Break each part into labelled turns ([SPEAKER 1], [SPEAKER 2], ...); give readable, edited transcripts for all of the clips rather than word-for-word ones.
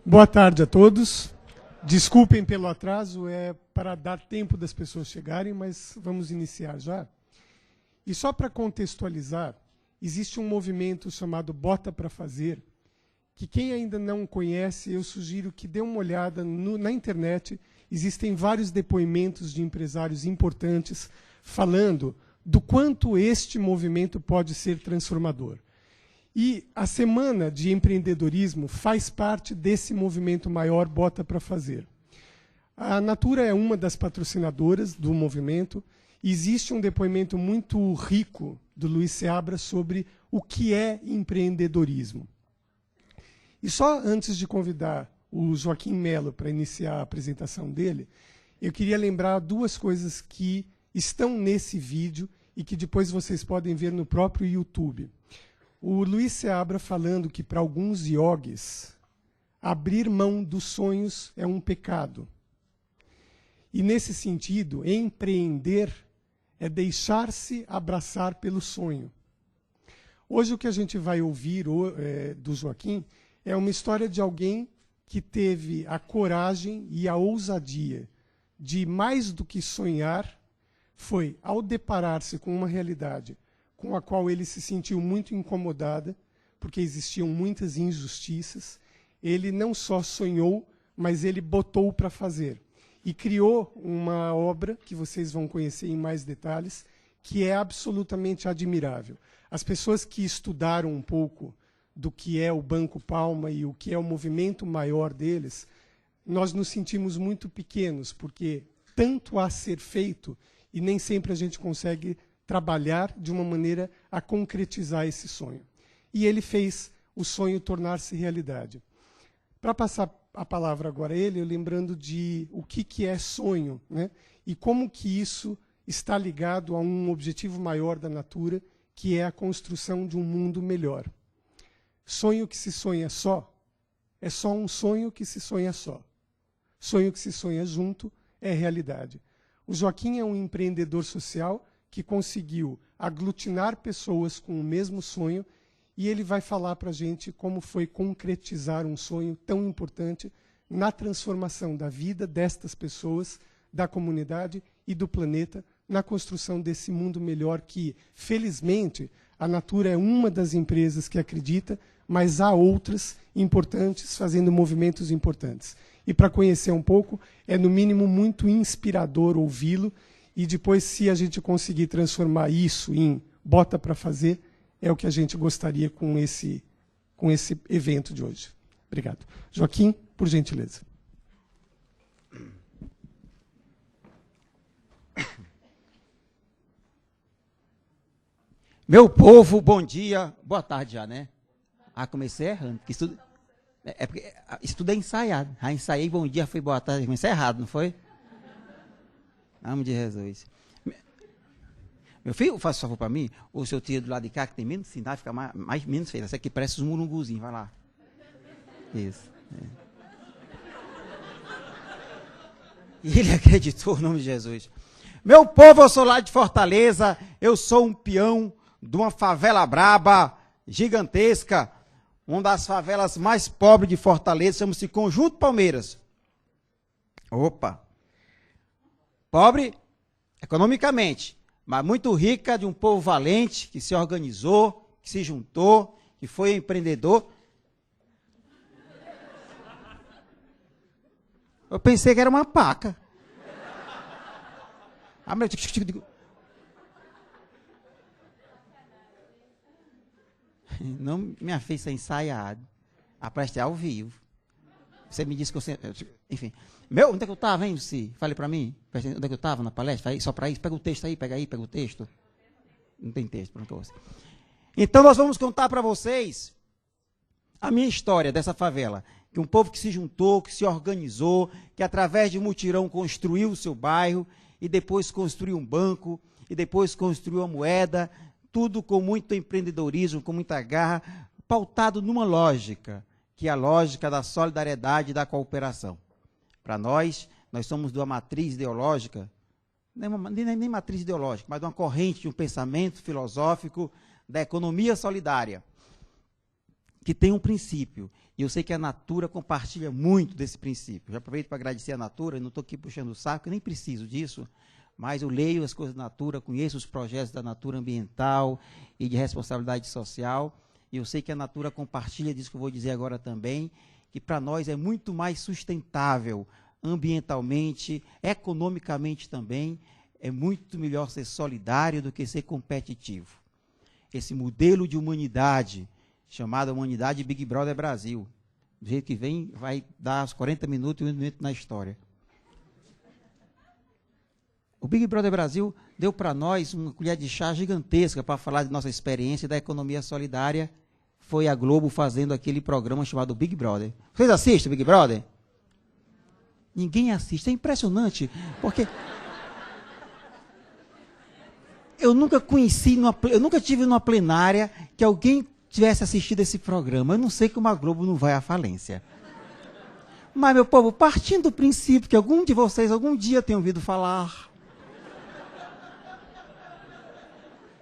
[SPEAKER 1] Boa tarde a todos. Desculpem pelo atraso, é para dar tempo das pessoas chegarem, mas vamos iniciar já. E só para contextualizar, existe um movimento chamado Bota para Fazer, que quem ainda não conhece, eu sugiro que dê uma olhada na internet. Existem vários depoimentos de empresários importantes falando do quanto este movimento pode ser transformador. E a Semana de Empreendedorismo faz parte desse movimento maior Bota para Fazer. A Natura é uma das patrocinadoras do movimento. Existe um depoimento muito rico do Luiz Seabra sobre o que é empreendedorismo. E só antes de convidar o Joaquim Melo para iniciar a apresentação dele, eu queria lembrar duas coisas que estão nesse vídeo e que depois vocês podem ver no próprio YouTube. O Luiz Seabra falando que para alguns yogis, abrir mão dos sonhos é um pecado. E nesse sentido, empreender é deixar-se abraçar pelo sonho. Hoje o que a gente vai ouvir do Joaquim é uma história de alguém que teve a coragem e a ousadia de, mais do que sonhar, foi, ao deparar-se com uma realidade com a qual ele se sentiu muito incomodada, porque existiam muitas injustiças, ele não só sonhou, mas ele botou para fazer. E criou uma obra, que vocês vão conhecer em mais detalhes, que é absolutamente admirável. As pessoas que estudaram um pouco do que é o Banco Palma e o que é o movimento maior deles, nós nos sentimos muito pequenos, porque tanto há a ser feito e nem sempre a gente consegue trabalhar de uma maneira a concretizar esse sonho. E ele fez o sonho tornar-se realidade. Para passar a palavra agora a ele, eu lembrando de o que é sonho, né? E como que isso está ligado a um objetivo maior da Natura, que é a construção de um mundo melhor. Sonho que se sonha só, é só um sonho que se sonha só. Sonho que se sonha junto é realidade. O Joaquim é um empreendedor social que conseguiu aglutinar pessoas com o mesmo sonho, e ele vai falar para a gente como foi concretizar um sonho tão importante na transformação da vida destas pessoas, da comunidade e do planeta, na construção desse mundo melhor que, felizmente, a Natura é uma das empresas que acredita, mas há outras importantes fazendo movimentos importantes. E para conhecer um pouco, é no mínimo muito inspirador ouvi-lo. E depois, se a gente conseguir transformar isso em Bota para Fazer, é o que a gente gostaria com esse evento de hoje. Obrigado. Joaquim, por gentileza.
[SPEAKER 2] Meu povo, bom dia. Boa tarde já, né? Comecei errando. Isso tudo é ensaiado. Ensaiei bom dia, foi boa tarde. Comecei errado, não foi? Amo de Jesus. Meu filho, faz favor para mim, o seu tio do lado de cá, que tem menos sinal, fica menos feio. Essa aqui parece um murunguzinho, vai lá. Isso. É. E ele acreditou no nome de Jesus. Meu povo, eu sou lá de Fortaleza, eu sou um peão de uma favela braba, gigantesca, uma das favelas mais pobres de Fortaleza, chama-se Conjunto Palmeiras. Opa! Pobre economicamente, mas muito rica, de um povo valente, que se organizou, que se juntou, que foi empreendedor. Eu pensei que era uma paca. Não me fez ser ensaiado. Apreste ao vivo. Você me disse que você... Enfim. Onde é que eu estava, hein, Luci? Fale para mim. Onde é que eu estava na palestra? Só para isso. Pega o texto aí, pega o texto. Não tem texto, pronto. Então nós vamos contar para vocês a minha história dessa favela. Que um povo que se juntou, que se organizou, que através de mutirão construiu o seu bairro, e depois construiu um banco, e depois construiu a moeda, tudo com muito empreendedorismo, com muita garra, pautado numa lógica, que é a lógica da solidariedade e da cooperação. Para nós somos de uma matriz ideológica, nem matriz ideológica, mas de uma corrente, de um pensamento filosófico da economia solidária. que tem um princípio. E eu sei que a Natura compartilha muito desse princípio. Já aproveito para agradecer a Natura, não estou aqui puxando o saco, nem preciso disso, mas eu leio as coisas da Natura, conheço os projetos da Natura ambiental e de responsabilidade social, e eu sei que a Natura compartilha disso que eu vou dizer agora também, que para nós é muito mais sustentável, ambientalmente, economicamente também, é muito melhor ser solidário do que ser competitivo. Esse modelo de humanidade, chamado Humanidade Big Brother Brasil, do jeito que vem, vai dar os 40 minutos e 1 minuto na história. O Big Brother Brasil deu para nós uma colher de chá gigantesca para falar de nossa experiência da economia solidária. Foi a Globo fazendo aquele programa chamado Big Brother. Vocês assistem Big Brother? Ninguém assiste. É impressionante, porque eu nunca tive numa plenária que alguém tivesse assistido esse programa. Eu não sei como a Globo não vai à falência. Mas, meu povo, partindo do princípio que algum de vocês algum dia tenha ouvido falar.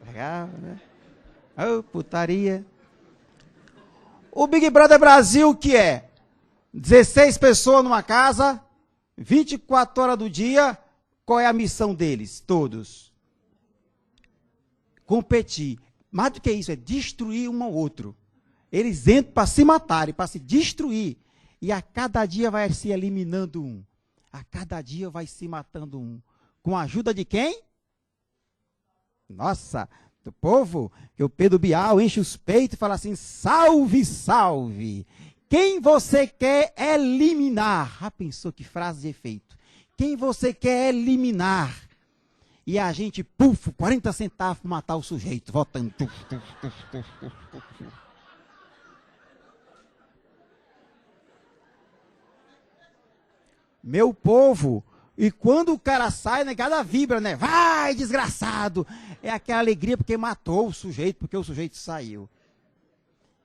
[SPEAKER 2] Legal, né? Oh, putaria. O Big Brother Brasil, que é 16 pessoas numa casa, 24 horas do dia, qual é a missão deles? Todos. Competir. Mais do que isso, é destruir um ao outro. Eles entram para se matarem, para se destruir. E a cada dia vai se eliminando um. A cada dia vai se matando um. Com a ajuda de quem? Nossa, do povo, que o Pedro Bial enche os peitos e fala assim, salve, salve. Quem você quer eliminar? Já pensou que frase de efeito? Quem você quer eliminar? E a gente, 40 centavos para matar o sujeito, votando. Meu povo, e quando o cara sai, negada vibra, né? Vai, desgraçado! É aquela alegria porque matou o sujeito, porque o sujeito saiu.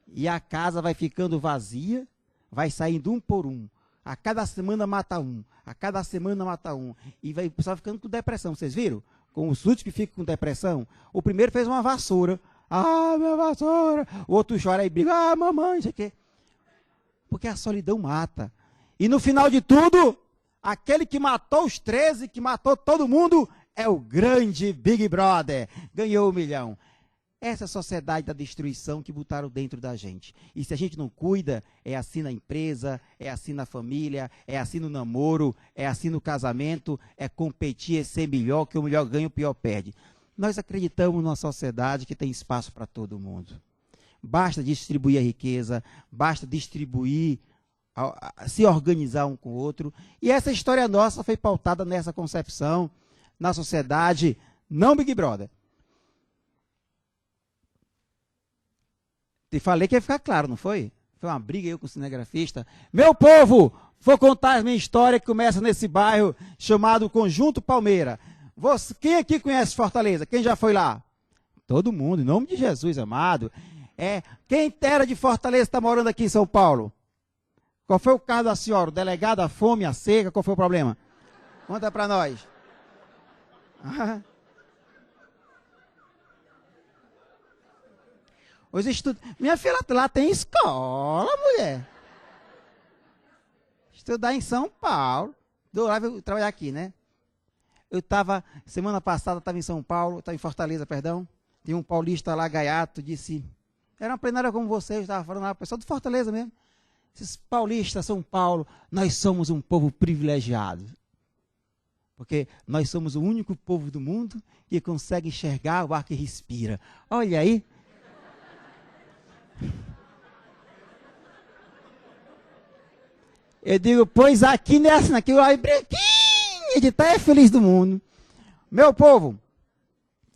[SPEAKER 2] E a casa vai ficando vazia, vai saindo um por um. A cada semana mata um, a cada semana mata um. E vai o pessoal ficando com depressão, vocês viram? Com os últimos que ficam com depressão. O primeiro fez uma vassoura. Ah, minha vassoura! O outro chora e briga. Ah, mamãe, isso aqui. Porque a solidão mata. E no final de tudo, aquele que matou os 13, que matou todo mundo, é o grande Big Brother. Ganhou 1 milhão. Essa sociedade da destruição que botaram dentro da gente. E se a gente não cuida, é assim na empresa, é assim na família, é assim no namoro, é assim no casamento, é competir, é ser melhor, que o melhor ganha, o pior perde. Nós acreditamos numa sociedade que tem espaço para todo mundo. Basta distribuir a riqueza, basta distribuir, se organizar um com o outro. E essa história nossa foi pautada nessa concepção, na sociedade, não Big Brother. Te falei que ia ficar claro, não foi? Foi uma briga eu com o cinegrafista. Meu povo, vou contar a minha história que começa nesse bairro chamado Conjunto Palmeira. Quem aqui conhece Fortaleza? Quem já foi lá? Todo mundo, em nome de Jesus amado. Quem era de Fortaleza está morando aqui em São Paulo? Qual foi o caso da senhora? O delegado, a fome, a seca, qual foi o problema? Conta para nós. Os estudos. Minha filha, lá tem escola, mulher. Estudar em São Paulo. Lá eu trabalhar aqui, né? Eu estava, semana passada, estava em São Paulo, estava em Fortaleza, perdão. Tinha um paulista lá, gaiato, disse. Era uma plenária como vocês, estava falando lá, pessoal de Fortaleza mesmo. Esses paulistas, São Paulo, nós somos um povo privilegiado. Porque nós somos o único povo do mundo que consegue enxergar o ar que respira. Olha aí. Eu digo, pois aqui nessa, aqui, o branquinho de tá é feliz do mundo. Meu povo,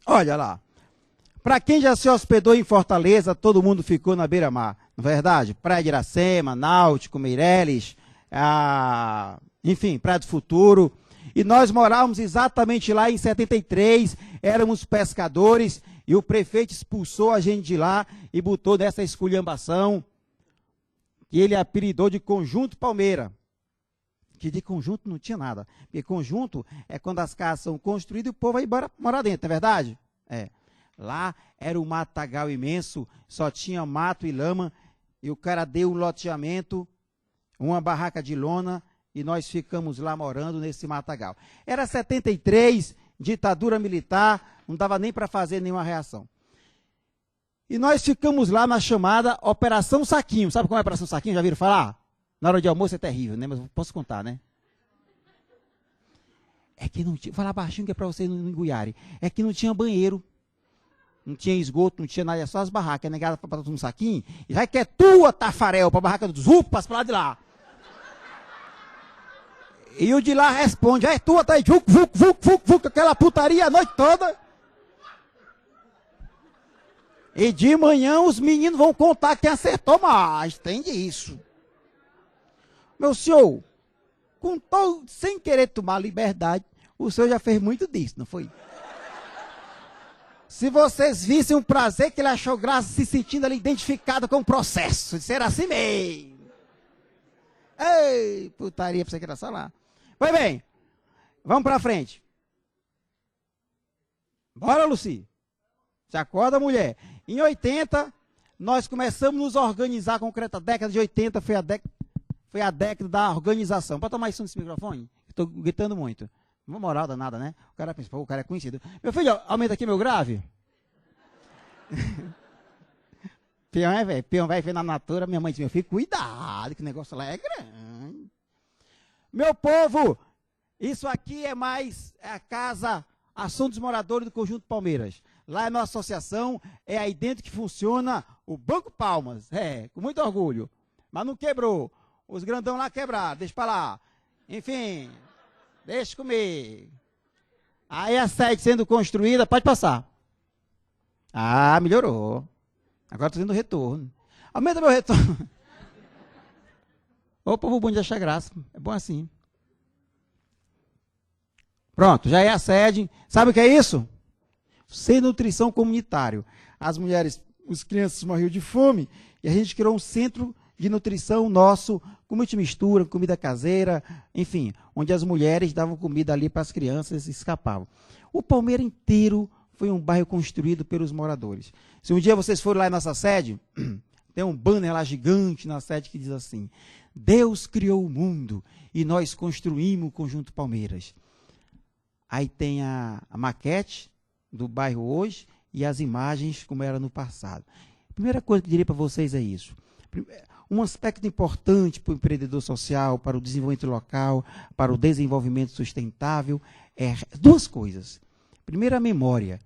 [SPEAKER 2] olha lá. Para quem já se hospedou em Fortaleza, todo mundo ficou na beira-mar, não é verdade? Praia de Iracema, Náutico, Meireles, enfim, Praia do Futuro. E nós morávamos exatamente lá em 73, éramos pescadores, e o prefeito expulsou a gente de lá e botou nessa esculhambação, que ele apelidou de Conjunto Palmeira. Que de conjunto não tinha nada. Porque conjunto é quando as casas são construídas e o povo vai morar dentro, não é verdade? É. Lá era um matagal imenso, só tinha mato e lama, e o cara deu um loteamento, uma barraca de lona, e nós ficamos lá morando nesse matagal. Era 73, ditadura militar, não dava nem para fazer nenhuma reação. E nós ficamos lá na chamada Operação Saquinho. Sabe como é a Operação Saquinho? Já viram falar? Na hora de almoço é terrível, né? Mas eu posso contar, né? É que não tinha... Vou falar baixinho que é para vocês não engoiarem. É que não tinha banheiro. Não tinha esgoto, não tinha nada, só as barracas. A negada para um saquinho. E já que é tua, Tafarel, para a barraca dos Upas, para lá de lá. E o de lá responde, é tua, tá aí, vuc, aquela putaria a noite toda. E de manhã os meninos vão contar quem acertou mais, tem disso. Meu senhor, sem querer tomar liberdade, o senhor já fez muito disso, não foi? Se vocês vissem o prazer que ele achou graça se sentindo ali identificado com o processo, de ser assim mesmo. Ei, putaria pra você que era só lá. Pois bem, vamos pra frente. Bora, Luci. Se acorda, mulher. Em 80, nós começamos a nos organizar concreta. A década de 80 foi a década da organização. Pode tomar isso nesse microfone? Estou gritando muito. Não vou moral danada, né? O cara pensa, pô, o cara é conhecido. Meu filho, aumenta aqui meu grave. Peão é velho. Peão vai ver na natura. Minha mãe disse, meu filho, cuidado, que o negócio lá é grande. Meu povo, isso aqui é a casa Ação dos Moradores do Conjunto Palmeiras. Lá é a nossa associação, é aí dentro que funciona o Banco Palmas. Com muito orgulho. Mas não quebrou. Os grandão lá quebraram, deixa pra lá. Enfim, deixa comigo. Aí a sede sendo construída, pode passar. Ah, melhorou. Agora estou tendo retorno. Aumenta meu retorno. Ô, povo bom de achar graça. É bom assim. Pronto, já é a sede. Sabe o que é isso? Sem nutrição comunitário. As mulheres, os crianças morriam de fome e a gente criou um centro de nutrição nosso, com multimistura, comida caseira, enfim, onde as mulheres davam comida ali para as crianças e escapavam. O Palmeira inteiro foi um bairro construído pelos moradores. Se um dia vocês forem lá em nossa sede, tem um banner lá gigante na sede que diz assim: Deus criou o mundo e nós construímos o Conjunto Palmeiras. Aí tem a maquete do bairro hoje e as imagens como era no passado. A primeira coisa que eu diria para vocês é isso. Um aspecto importante para o empreendedor social, para o desenvolvimento local, para o desenvolvimento sustentável, é duas coisas. Primeiro, a memória.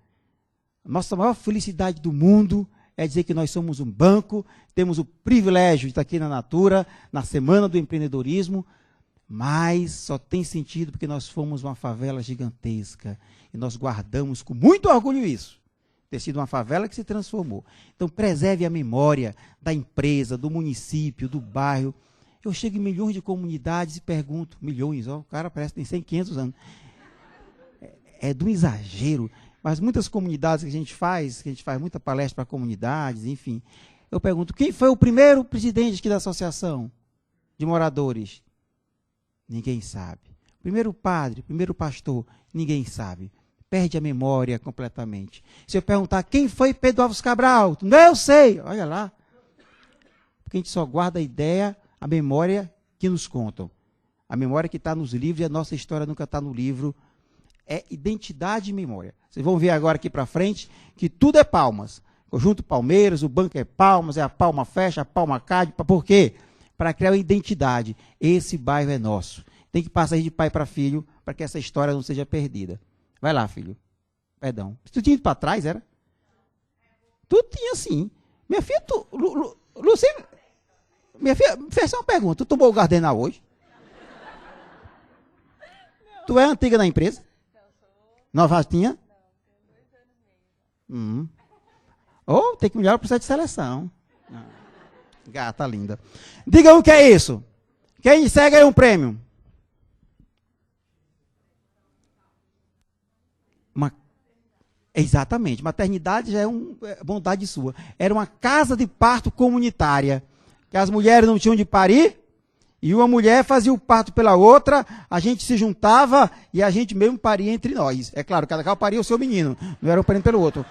[SPEAKER 2] Nossa maior felicidade do mundo é dizer que nós somos um banco, temos o privilégio de estar aqui na Natura, na Semana do Empreendedorismo, mas só tem sentido porque nós fomos uma favela gigantesca e nós guardamos com muito orgulho isso, ter sido uma favela que se transformou. Então, preserve a memória da empresa, do município, do bairro. Eu chego em milhões de comunidades e pergunto, milhões, ó, o cara parece que tem 100, 500 anos. É de um exagero, mas muitas comunidades que a gente faz muita palestra para comunidades, enfim. Eu pergunto, quem foi o primeiro presidente aqui da associação de moradores? Ninguém sabe. Primeiro padre, primeiro pastor, ninguém sabe. Perde a memória completamente. Se eu perguntar quem foi Pedro Alves Cabral, não, eu sei, olha lá. Porque a gente só guarda a ideia, a memória que nos contam. A memória que está nos livros e a nossa história nunca está no livro. É identidade e memória. Vocês vão ver agora aqui para frente que tudo é Palmas. Conjunto Palmeiras, o banco é Palmas, é a palma fecha, a palma cai. Por quê? Para criar uma identidade. Esse bairro é nosso. Tem que passar de pai para filho para que essa história não seja perdida. Vai lá, filho. Perdão. Tu tinha ido para trás, era? Tu tinha sim. Minha filha, Luci, minha filha, fez uma pergunta. Tu tomou o Gardenal hoje? Não. Tu é antiga na empresa? Não, sou... Novatinha? Não, tenho 2 anos e meio. Oh, tem que melhorar o processo de seleção. Gata linda. Diga o que é isso. Quem segue aí um prêmio? Exatamente. Maternidade já é bondade sua. Era uma casa de parto comunitária. Que as mulheres não tinham de parir. E uma mulher fazia o parto pela outra. A gente se juntava e a gente mesmo paria entre nós. É claro, cada qual paria o seu menino. Não era um parindo pelo outro.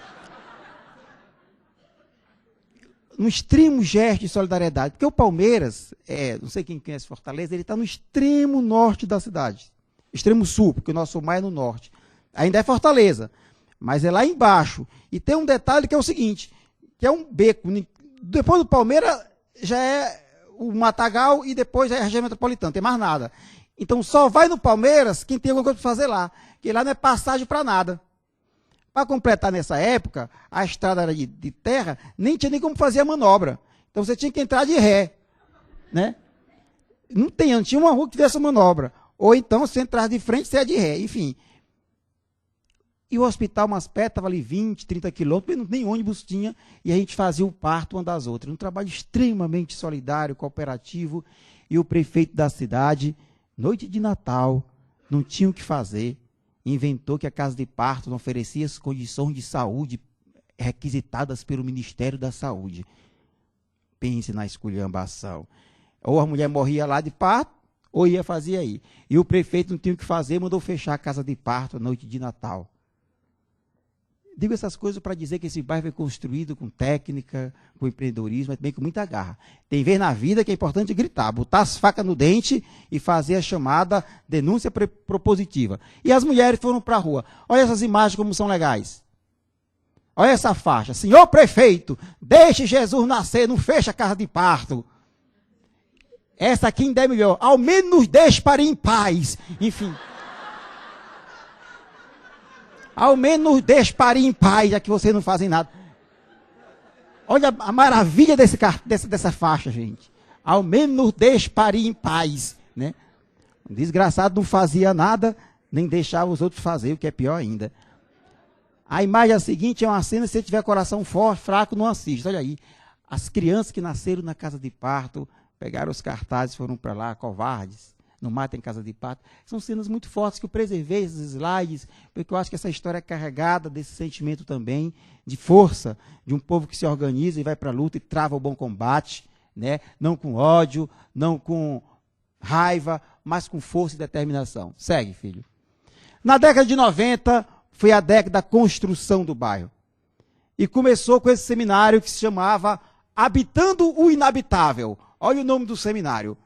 [SPEAKER 2] no extremo gesto de solidariedade, porque o Palmeiras, não sei quem conhece Fortaleza, ele está no extremo norte da cidade, extremo sul, porque o nosso mar é no norte. Ainda é Fortaleza, mas é lá embaixo. E tem um detalhe que é o seguinte, que é um beco. Depois do Palmeiras já é o Matagal e depois já é a região metropolitana, não tem mais nada. Então só vai no Palmeiras quem tem alguma coisa para fazer lá, que lá não é passagem para nada. Para completar nessa época, a estrada era de terra, nem tinha nem como fazer a manobra. Então você tinha que entrar de ré, né? Não tinha uma rua que tivesse a manobra. Ou então, se entrar de frente, você é de ré, enfim. E o hospital mais perto, estava ali 20, 30 quilômetros, nem ônibus tinha, e a gente fazia o parto uma das outras. Um trabalho extremamente solidário, cooperativo, e o prefeito da cidade, noite de Natal, não tinha o que fazer, inventou que a casa de parto não oferecia as condições de saúde requisitadas pelo Ministério da Saúde. Pense na esculhambação. Ou a mulher morria lá de parto, ou ia fazer aí. E o prefeito não tinha o que fazer, mandou fechar a casa de parto à noite de Natal. Digo essas coisas para dizer que esse bairro foi construído com técnica, com empreendedorismo, mas também com muita garra. Tem vez na vida que é importante gritar, botar as facas no dente e fazer a chamada denúncia propositiva. E as mulheres foram para a rua. Olha essas imagens como são legais. Olha essa faixa. Senhor prefeito, deixe Jesus nascer, não feche a casa de parto. Essa aqui ainda é melhor. Ao menos nos deixe para ir em paz. Enfim. Ao menos nos deixe para ir em paz, já que vocês não fazem nada. Olha a maravilha dessa faixa, gente. Ao menos nos deixe para ir em paz. Né? O desgraçado não fazia nada, nem deixava os outros fazer, o que é pior ainda. A imagem seguinte é uma cena, se você tiver coração forte, fraco, não assista. Olha aí. As crianças que nasceram na casa de parto, pegaram os cartazes, foram para lá, covardes. Não matem casa de parto. São cenas muito fortes que eu preservei esses slides, porque eu acho que essa história é carregada desse sentimento também, de força, de um povo que se organiza e vai para a luta e trava o bom combate, né? Não com ódio, não com raiva, mas com força e determinação. Segue, filho. Na década de 90, foi a década da construção do bairro. E começou com esse seminário que se chamava Habitando o Inabitável. Olha o nome do seminário.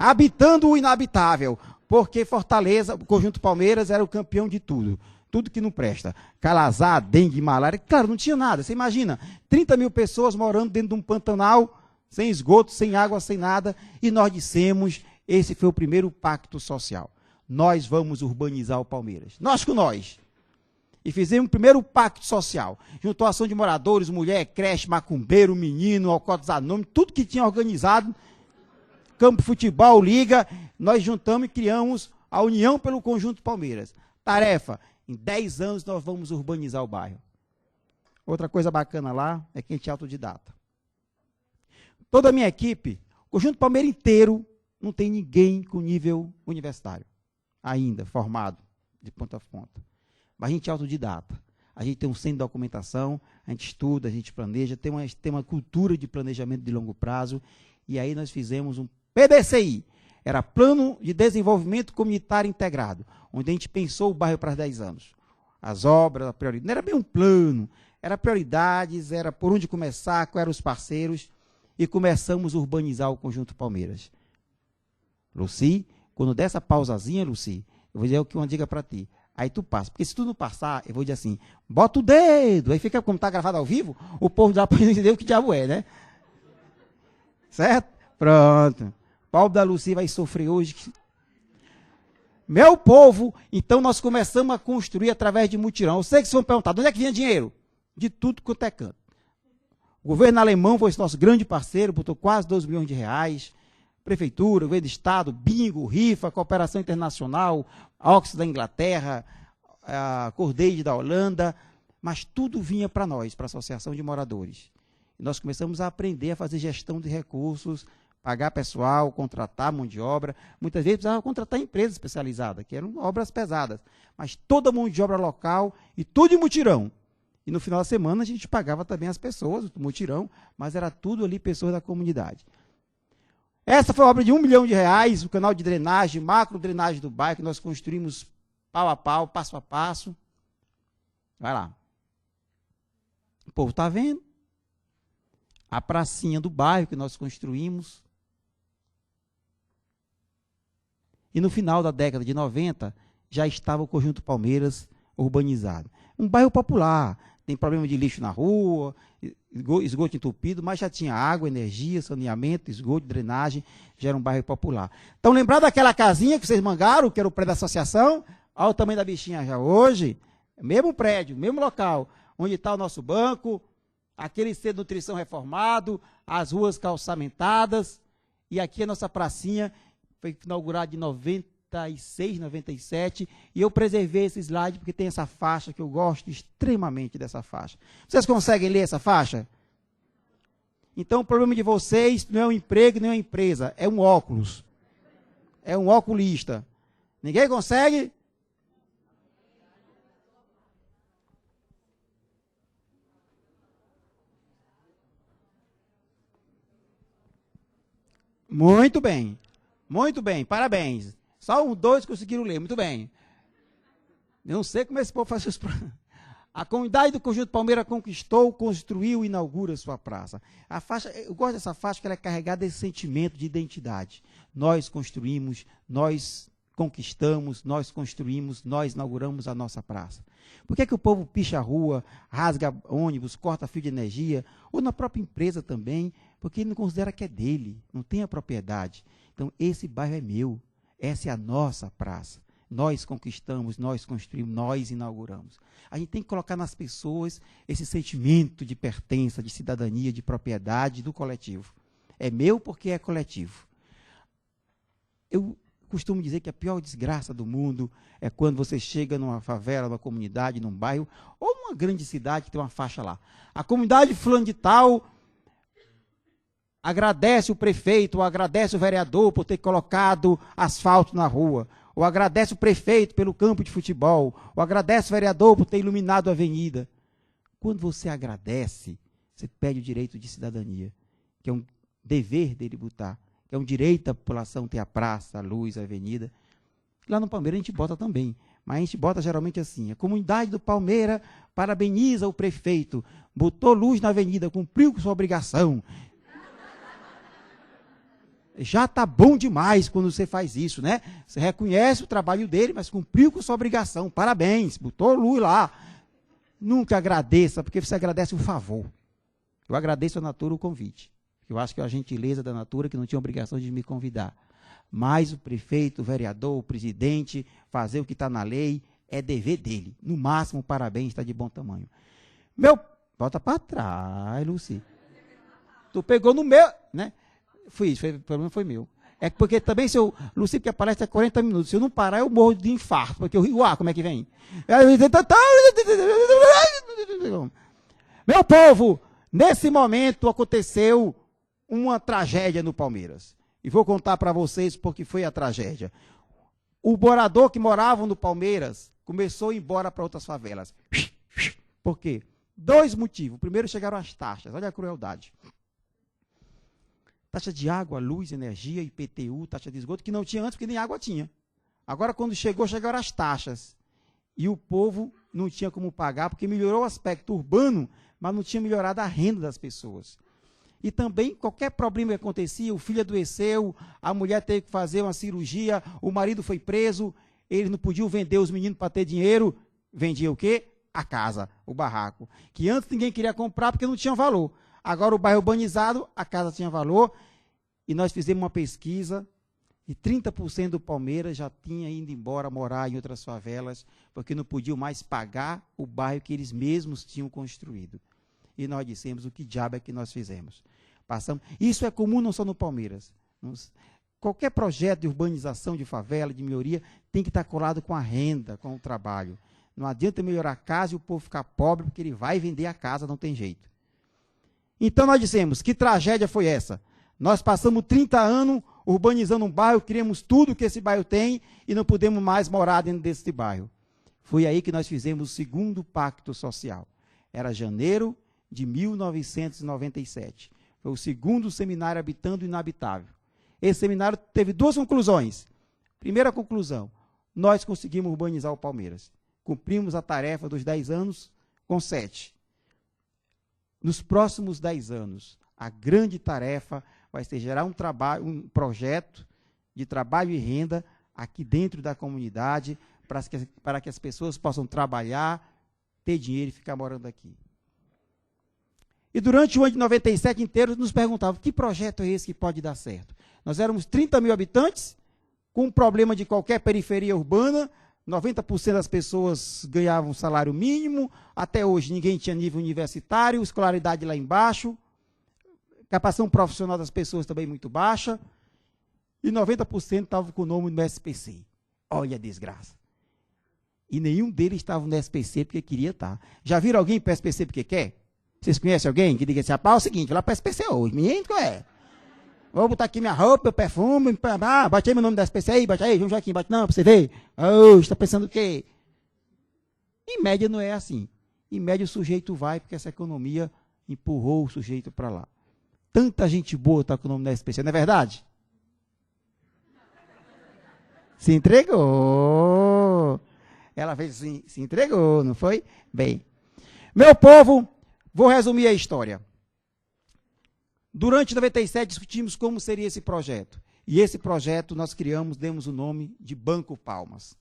[SPEAKER 2] Habitando o inabitável, porque Fortaleza, o Conjunto Palmeiras, era o campeão de tudo. Tudo que não presta. Calazar, dengue, malária. Claro, não tinha nada. Você imagina, 30 mil pessoas morando dentro de um pantanal, sem esgoto, sem água, sem nada. E nós dissemos, esse foi o primeiro pacto social. Nós vamos urbanizar o Palmeiras. Nós com nós. E fizemos o primeiro pacto social. Juntou ação de moradores, mulher, creche, macumbeiro, menino, alcoólicos anônimos, tudo que tinha organizado. Campo Futebol, Liga, nós juntamos e criamos a União pelo Conjunto Palmeiras. Tarefa, em 10 anos nós vamos urbanizar o bairro. Outra coisa bacana lá é que a gente é autodidata. Toda a minha equipe, o Conjunto Palmeiras inteiro, não tem ninguém com nível universitário, ainda formado, de ponta a ponta. Mas a gente é autodidata. A gente tem um centro de documentação, a gente estuda, a gente planeja, tem uma cultura de planejamento de longo prazo, e aí nós fizemos um PDCI, era Plano de Desenvolvimento Comunitário Integrado, onde a gente pensou o bairro para 10 anos. As obras, a prioridade, não era bem um plano, era prioridades, era por onde começar, quais eram os parceiros, e começamos a urbanizar o Conjunto Palmeiras. Luci, quando der essa pausazinha, Luci, eu vou dizer uma dica para ti. Aí tu passa, porque se tu não passar, eu vou dizer assim, bota o dedo, aí fica como está gravado ao vivo, o povo já pode entender o que diabo é, né? Certo? Pronto. Paulo da Luci vai sofrer hoje. Meu povo, então nós começamos a construir através de mutirão. Eu sei que vocês vão perguntar, de onde é que vinha dinheiro? De tudo quanto é canto. O governo alemão foi nosso grande parceiro, botou quase 2 milhões de reais. Prefeitura, governo de estado, bingo, rifa, cooperação internacional, Oxford da Inglaterra, a Cordeide da Holanda, mas tudo vinha para nós, para a Associação de Moradores. E nós começamos a aprender a fazer gestão de recursos, pagar pessoal, contratar mão de obra. Muitas vezes precisava contratar empresa especializada, que eram obras pesadas. Mas toda mão de obra local e tudo em mutirão. E no final da semana a gente pagava também as pessoas, o mutirão, mas era tudo ali pessoas da comunidade. Essa foi a obra de R$1 milhão, o canal de drenagem, macro drenagem do bairro, que nós construímos pau a pau, passo a passo. Vai lá. O povo está vendo. a pracinha do bairro que nós construímos. E no final da década de 90, já estava o Conjunto Palmeiras urbanizado. Um bairro popular, tem problema de lixo na rua, esgoto entupido, mas já tinha água, energia, saneamento, esgoto, drenagem, já era um bairro popular. Então, lembrar daquela casinha que vocês mangaram, que era o prédio da associação? Olha o tamanho da bichinha já hoje, mesmo prédio, mesmo local, onde está o nosso banco, aquele centro de nutrição reformado, as ruas calçamentadas, e aqui a nossa pracinha, foi inaugurada em 96, 97, e eu preservei esse slide porque tem essa faixa que eu gosto extremamente dessa faixa. Vocês conseguem ler essa faixa? Então o problema de vocês não é um emprego nem uma empresa, é um óculos. É um oculista. Ninguém consegue? Muito bem. Muito bem, parabéns. Só um, dois conseguiram ler, muito bem. Eu não sei como esse povo faz isso. A comunidade do Conjunto Palmeiras conquistou, construiu e inaugura sua praça. A faixa, eu gosto dessa faixa, que ela é carregada desse sentimento de identidade. Nós construímos, nós conquistamos, nós construímos, nós inauguramos a nossa praça. Por que é que o povo picha a rua, rasga ônibus, corta fio de energia, ou na própria empresa também, porque ele não considera que é dele, não tem a propriedade. Então, esse bairro é meu, essa é a nossa praça. Nós conquistamos, nós construímos, nós inauguramos. A gente tem que colocar nas pessoas esse sentimento de pertença, de cidadania, de propriedade do coletivo. É meu porque é coletivo. Eu costumo dizer que a pior desgraça do mundo é quando você chega numa favela, numa comunidade, num bairro, ou numa grande cidade que tem uma faixa lá. A comunidade fulano de tal agradece o prefeito, ou agradece o vereador por ter colocado asfalto na rua, ou agradece o prefeito pelo campo de futebol, ou agradece o vereador por ter iluminado a avenida. Quando você agradece, você pede o direito de cidadania, que é um dever dele botar, que é um direito da população ter a praça, a luz, a avenida. Lá no Palmeiras a gente bota também, mas a gente bota geralmente assim: a comunidade do Palmeiras parabeniza o prefeito, botou luz na avenida, cumpriu com sua obrigação. Já está bom demais quando você faz isso, né? Você reconhece o trabalho dele, mas cumpriu com sua obrigação. Parabéns, botou luz lá. Nunca agradeça, porque você agradece o favor. Eu agradeço à Natura o convite. Eu acho que é a gentileza da Natura que não tinha obrigação de me convidar. Mas o prefeito, o vereador, o presidente, fazer o que está na lei é dever dele. No máximo, parabéns, está de bom tamanho. Volta para trás, Luci. Tu pegou no meu, né? O problema foi meu. É porque também, se eu, Luci, porque a palestra é 40 minutos, se eu não parar, eu morro de infarto, porque eu rio, como é que vem? Meu povo, nesse momento aconteceu uma tragédia no Palmeiras. E vou contar para vocês porque foi a tragédia. O morador que morava no Palmeiras começou a ir embora para outras favelas. Por quê? 2 motivos. Primeiro, chegaram as taxas. Olha a crueldade. Taxa de água, luz, energia, IPTU, taxa de esgoto, que não tinha antes, porque nem água tinha. Agora, quando chegaram as taxas. E o povo não tinha como pagar, porque melhorou o aspecto urbano, mas não tinha melhorado a renda das pessoas. E também, qualquer problema que acontecia, o filho adoeceu, a mulher teve que fazer uma cirurgia, o marido foi preso, eles não podiam vender os meninos para ter dinheiro, vendia o quê? A casa, o barraco. Que antes ninguém queria comprar porque não tinha valor. Agora, o bairro urbanizado, a casa tinha valor, e nós fizemos uma pesquisa, e 30% do Palmeiras já tinha ido embora morar em outras favelas, porque não podiam mais pagar o bairro que eles mesmos tinham construído. E nós dissemos: o que diabo é que nós fizemos? Passamos. Isso é comum não só no Palmeiras. Qualquer projeto de urbanização de favela, de melhoria, tem que estar colado com a renda, com o trabalho. Não adianta melhorar a casa e o povo ficar pobre, porque ele vai vender a casa, não tem jeito. Então nós dissemos: que tragédia foi essa? Nós passamos 30 anos urbanizando um bairro, criamos tudo que esse bairro tem e não podemos mais morar dentro desse bairro. Foi aí que nós fizemos o segundo pacto social. Era janeiro de 1997. Foi o segundo seminário Habitando o Inabitável. Esse seminário teve 2 conclusões. Primeira conclusão: nós conseguimos urbanizar o Palmeiras. Cumprimos a tarefa dos 10 anos com 7. Nos próximos 10 anos, A grande tarefa vai ser gerar um projeto de trabalho e renda aqui dentro da comunidade, para que as pessoas possam trabalhar, ter dinheiro e ficar morando aqui. E durante o ano de 97 inteiro, nos perguntavam, que projeto é esse que pode dar certo? Nós éramos 30 mil habitantes, com um problema de qualquer periferia urbana, 90% das pessoas ganhavam salário mínimo, até hoje ninguém tinha nível universitário, escolaridade lá embaixo, capacitação profissional das pessoas também muito baixa, e 90% estavam com o nome no SPC. Olha a desgraça. E nenhum deles estava no SPC porque queria estar. Já viram alguém para o SPC porque quer? Vocês conhecem alguém que diga assim, rapaz, é o seguinte, vou lá para o SPC hoje, menino, qual é? Vou botar aqui minha roupa, meu perfume, bate aí meu nome da SPC aí, bate aí, João Joaquim, bate não, para você ver. Oh, está pensando o quê? Em média não é assim. Em média o sujeito vai porque essa economia empurrou o sujeito para lá. Tanta gente boa está com o nome da SPC, não é verdade? Se entregou. Ela fez assim, se entregou, não foi? Bem, meu povo, vou resumir a história. Durante 97 discutimos como seria esse projeto. E esse projeto nós criamos, demos o nome de Banco Palmas.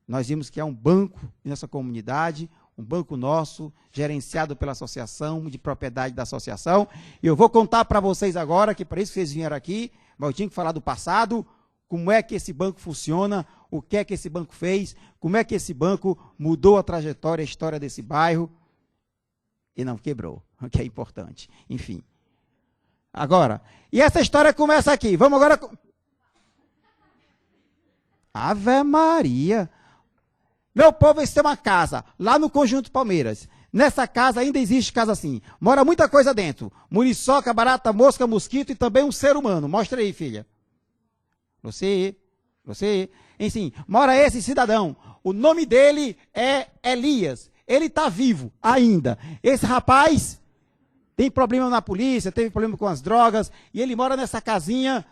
[SPEAKER 2] Nós vimos que é um banco nessa comunidade, um banco nosso, gerenciado pela associação, de propriedade da associação. E eu vou contar para vocês agora, que para isso que vocês vieram aqui, mas eu tinha que falar do passado, como é que esse banco funciona, o que é que esse banco fez, como é que esse banco mudou a trajetória, a história desse bairro, e não quebrou, o que é importante. Enfim. Agora, e essa história começa aqui. Vamos agora... Ave Maria! Meu povo, isso é uma casa, lá no Conjunto Palmeiras. Nessa casa ainda existe casa assim. Mora muita coisa dentro. Muriçoca, barata, mosca, mosquito e também um ser humano. Mostra aí, filha. Você, enfim, mora esse cidadão. O nome dele é Elias. Ele está vivo ainda. Esse rapaz tem problema na polícia, teve problema com as drogas, e ele mora nessa casinha,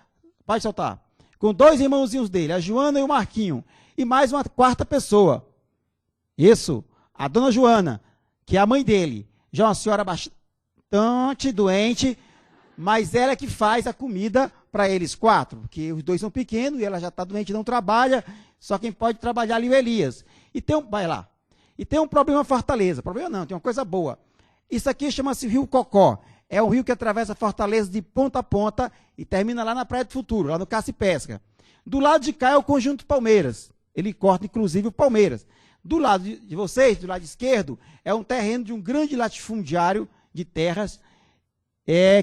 [SPEAKER 2] pode soltar, com 2 irmãozinhos dele, a Joana e o Marquinho, e mais uma 4ª pessoa. Isso, a dona Joana, que é a mãe dele, já é uma senhora bastante doente, mas ela é que faz a comida para eles 4, porque os 2 são pequenos, e ela já está doente, não trabalha, só quem pode trabalhar ali é o Elias. E vai lá. E tem um problema Fortaleza. Problema não, tem uma coisa boa. Isso aqui chama-se Rio Cocó. É um rio que atravessa Fortaleza de ponta a ponta e termina lá na Praia do Futuro, lá no Caça e Pesca. Do lado de cá é o Conjunto Palmeiras. Ele corta, inclusive, o Palmeiras. Do lado de vocês, do lado esquerdo, é um terreno de um grande latifundiário de terras,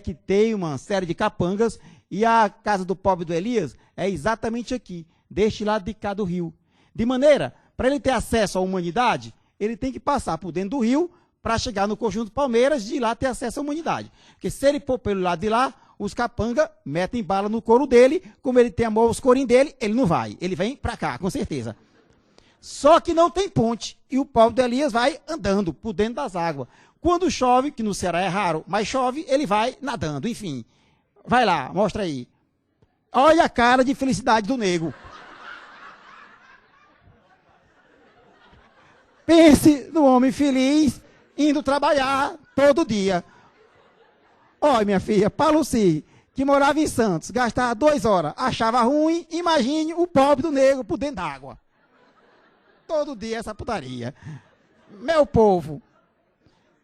[SPEAKER 2] que tem uma série de capangas, e a casa do pobre do Elias é exatamente aqui, deste lado de cá do rio. De maneira, para ele ter acesso à humanidade, ele tem que passar por dentro do rio para chegar no Conjunto Palmeiras e de lá ter acesso à humanidade. Porque se ele for pelo lado de lá, os capangas metem bala no couro dele, como ele tem amor aos corinhos dele, ele não vai. Ele vem para cá, com certeza. Só que não tem ponte, e o pobre do Elias vai andando por dentro das águas. Quando chove, que no Ceará é raro, mas chove, ele vai nadando, enfim. Vai lá, mostra aí. Olha a cara de felicidade do nego. Pense no homem feliz, indo trabalhar todo dia. Olha, minha filha, para Luci, que morava em Santos, gastava 2 horas, achava ruim, imagine o pobre do negro por dentro d'água. Todo dia essa putaria. Meu povo,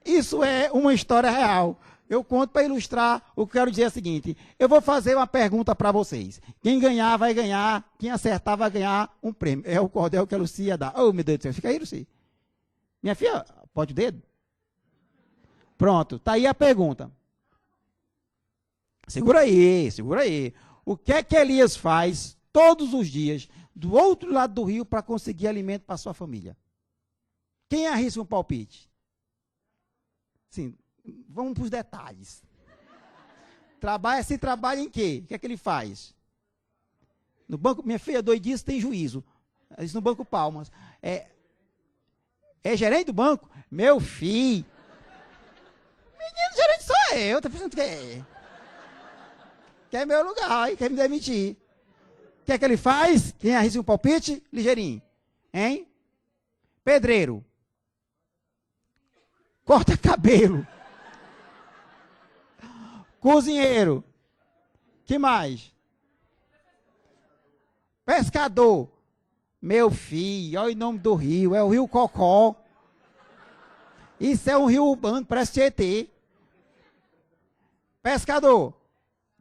[SPEAKER 2] isso é uma história real. Eu conto para ilustrar o que eu quero dizer é o seguinte. Eu vou fazer uma pergunta para vocês. Quem ganhar vai ganhar, quem acertar vai ganhar um prêmio. É o cordel que a Lucia dá. Oh, meu Deus do céu, fica aí, Lucia. Minha filha, pode o dedo? Pronto, tá aí a pergunta. Segura aí, segura aí. O que é que Elias faz todos os dias do outro lado do rio para conseguir alimento para sua família? Quem arrisca um palpite? Sim, vamos para os detalhes. Se trabalha em quê? O que é que ele faz? No banco, minha filha, doidice tem juízo. Isso no Banco Palmas. É gerente do banco? Meu filho. Menino, gerente sou eu. Tá pensando que é? Quer meu lugar, aí quer me demitir. O que é que ele faz? Quem arrisca um palpite? Ligeirinho. Hein? Pedreiro. Corta cabelo. Cozinheiro. Que mais? Pescador. Meu filho, olha o nome do rio. É o Rio Cocó. Isso é um rio urbano, parece Tietê. Pescador.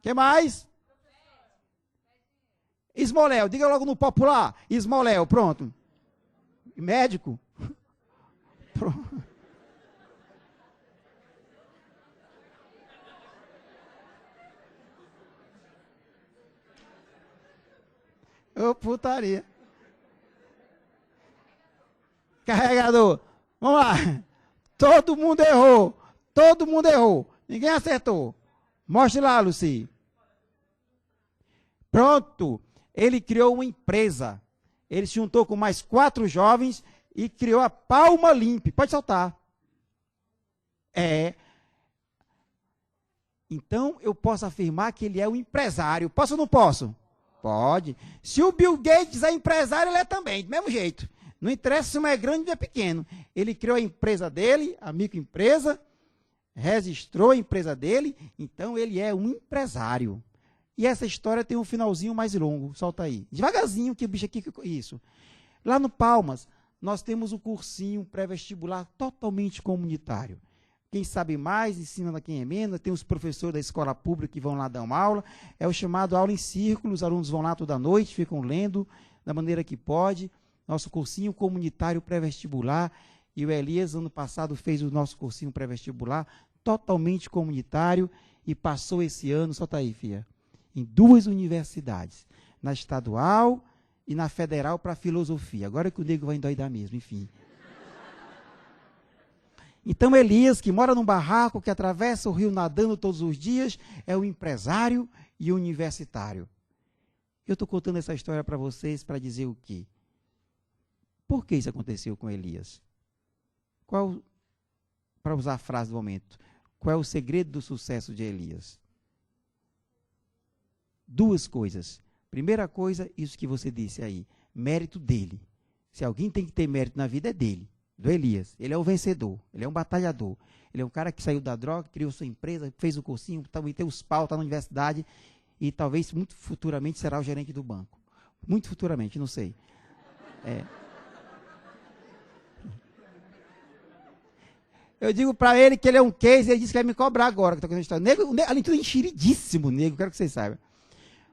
[SPEAKER 2] Que mais? Esmoléu. Diga logo no popular. Esmoléu, pronto. Médico. Pronto. Ô, putaria. Carregador. Vamos lá. Todo mundo errou. Todo mundo errou. Ninguém acertou. Mostre lá, Luci. Pronto. Ele criou uma empresa. Ele se juntou com mais 4 jovens e criou a Palma Limpe. Pode saltar. Então, eu posso afirmar que ele é um empresário. Posso ou não posso? Pode. Se o Bill Gates é empresário, ele é também, do mesmo jeito. Não interessa se um é grande ou é pequeno. Ele criou a empresa dele, a microempresa, registrou a empresa dele, então ele é um empresário. E essa história tem um finalzinho mais longo. Solta aí. Devagarzinho, que o bicho aqui... Isso. Lá no Palmas, nós temos um cursinho pré-vestibular totalmente comunitário. Quem sabe mais, ensina a quem é menos. Tem os professores da escola pública que vão lá dar uma aula. É o chamado aula em círculo. Os alunos vão lá toda noite, ficam lendo da maneira que pode. Nosso cursinho comunitário pré-vestibular. E o Elias, ano passado, fez o nosso cursinho pré-vestibular totalmente comunitário e passou esse ano, solta aí, filha, em 2 universidades, na estadual e na federal para filosofia. Agora que o nego vai endoidar mesmo, enfim. Então, Elias, que mora num barraco, que atravessa o rio nadando todos os dias, é um empresário e universitário. Eu estou contando essa história para vocês para dizer o quê? Por que isso aconteceu com Elias? Para usar a frase do momento, qual é o segredo do sucesso de Elias? 2 coisas. Primeira coisa, isso que você disse aí, mérito dele. Se alguém tem que ter mérito na vida, é dele. Do Elias. Ele é um vencedor, ele é um batalhador. Ele é um cara que saiu da droga, criou sua empresa, fez o cursinho, meteu os pau, está na universidade e talvez muito futuramente será o gerente do banco. Muito futuramente, não sei. Eu digo para ele que ele é um case e ele disse que vai me cobrar agora. Que tô história. Além de tudo, enxeridíssimo, nego, quero que vocês saibam.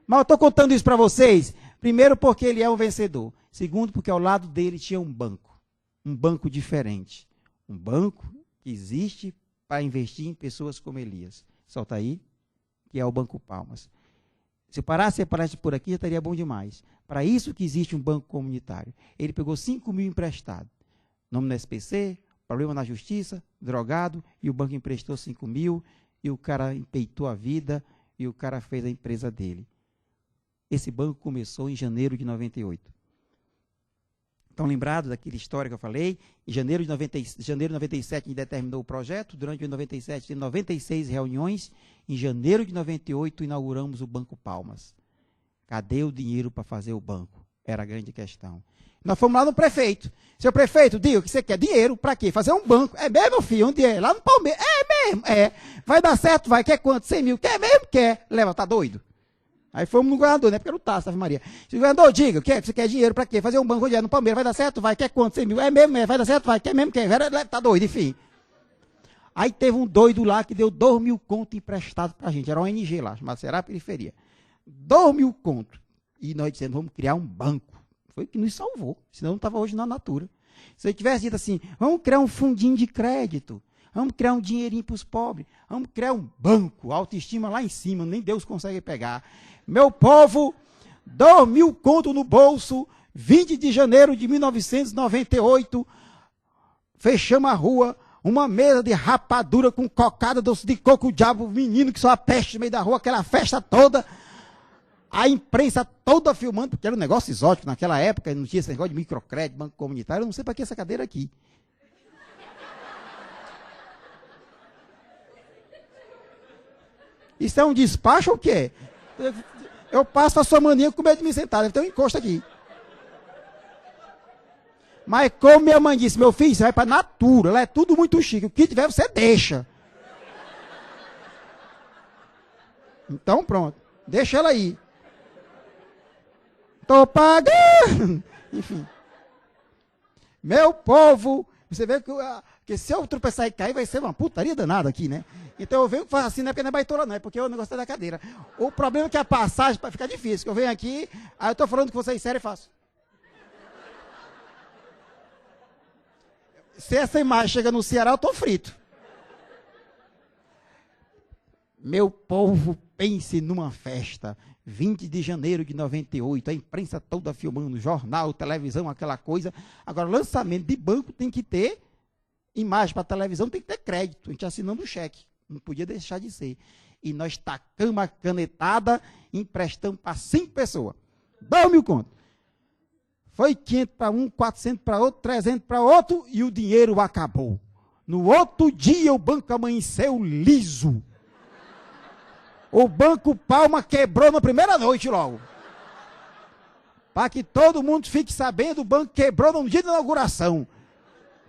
[SPEAKER 2] Mas eu estou contando isso para vocês, primeiro porque ele é um vencedor. Segundo, porque ao lado dele tinha um banco. Um banco diferente. Um banco que existe para investir em pessoas como Elias. Solta aí, que é o Banco Palmas. Se eu parasse a palestra por aqui, já estaria bom demais. Para isso que existe um banco comunitário. Ele pegou 5 mil emprestado. Nome no SPC, problema na justiça, drogado, e o banco emprestou 5 mil, e o cara empeitou a vida, e o cara fez a empresa dele. Esse banco começou em janeiro de 98. Estão lembrados daquela história que eu falei? Em janeiro de 97 a gente determinou o projeto, durante o 97 teve 96 reuniões, em janeiro de 98 inauguramos o Banco Palmas. Cadê o dinheiro para fazer o banco? Era a grande questão. Nós fomos lá no prefeito. Seu prefeito, diga o que você quer. Dinheiro, para quê? Fazer um banco. É mesmo, filho? Onde é? Lá no Palmeiras. É mesmo, é. Vai dar certo, vai. Quer quanto? 100 mil. Quer mesmo? Quer. Leva, tá doido? Aí fomos no governador, né? Porque era o Tasso, Ave Maria. O governador, diga, você quer dinheiro para quê? Fazer um banco onde é? No Palmeiras. Vai dar certo? Vai. Quer quanto? 100 mil. É mesmo, é. Vai dar certo? Vai. Quer mesmo? Quer. Tá doido, enfim. Aí teve um doido lá que deu 2 mil conto emprestado pra gente. Era uma ONG lá, chamada Será Periferia. 2 mil conto. E nós dissemos, vamos criar um banco. Foi o que nos salvou. Senão não estava hoje na Natura. Se eu tivesse dito assim, vamos criar um fundinho de crédito. Vamos criar um dinheirinho para os pobres. Vamos criar um banco. Autoestima lá em cima. Nem Deus consegue pegar. Meu povo, 2 mil conto no bolso. 20 de janeiro de 1998. Fechamos a rua. Uma mesa de rapadura com cocada, doce de coco, o diabo, menino que só a peste no meio da rua. Aquela festa toda. A imprensa toda filmando, porque era um negócio exótico naquela época, não tinha esse negócio de microcrédito, banco comunitário, eu não sei para que essa cadeira aqui. Isso é um despacho ou o quê? Eu passo a sua mania com medo de me sentar, deve ter um encosto aqui. Mas como minha mãe disse, meu filho, você vai para a Natura, lá é tudo muito chique, o que tiver você deixa. Então pronto, deixa ela aí. Tô pagando. Enfim. Meu povo, você vê que se eu tropeçar e cair, vai ser uma putaria danada aqui, né? Então eu venho e faço assim, não é porque não é baitola, não, é porque o negócio é da cadeira. O problema é que a passagem vai ficar difícil, que eu venho aqui, aí eu tô falando com vocês sério e faço. Se essa imagem chega no Ceará, eu tô frito. Meu povo, pense numa festa. 20 de janeiro de 98, a imprensa toda filmando, jornal, televisão, aquela coisa. Agora, lançamento de banco tem que ter imagem para televisão, tem que ter crédito. A gente assinando o cheque. Não podia deixar de ser. E nós tacamos a canetada, emprestamos para 5 pessoas. 2.000 conto. Foi 500 para um, 400 para outro, 300 para outro e o dinheiro acabou. No outro dia o banco amanheceu liso. O Banco Palma quebrou na primeira noite logo. Para que todo mundo fique sabendo, o banco quebrou no dia da inauguração.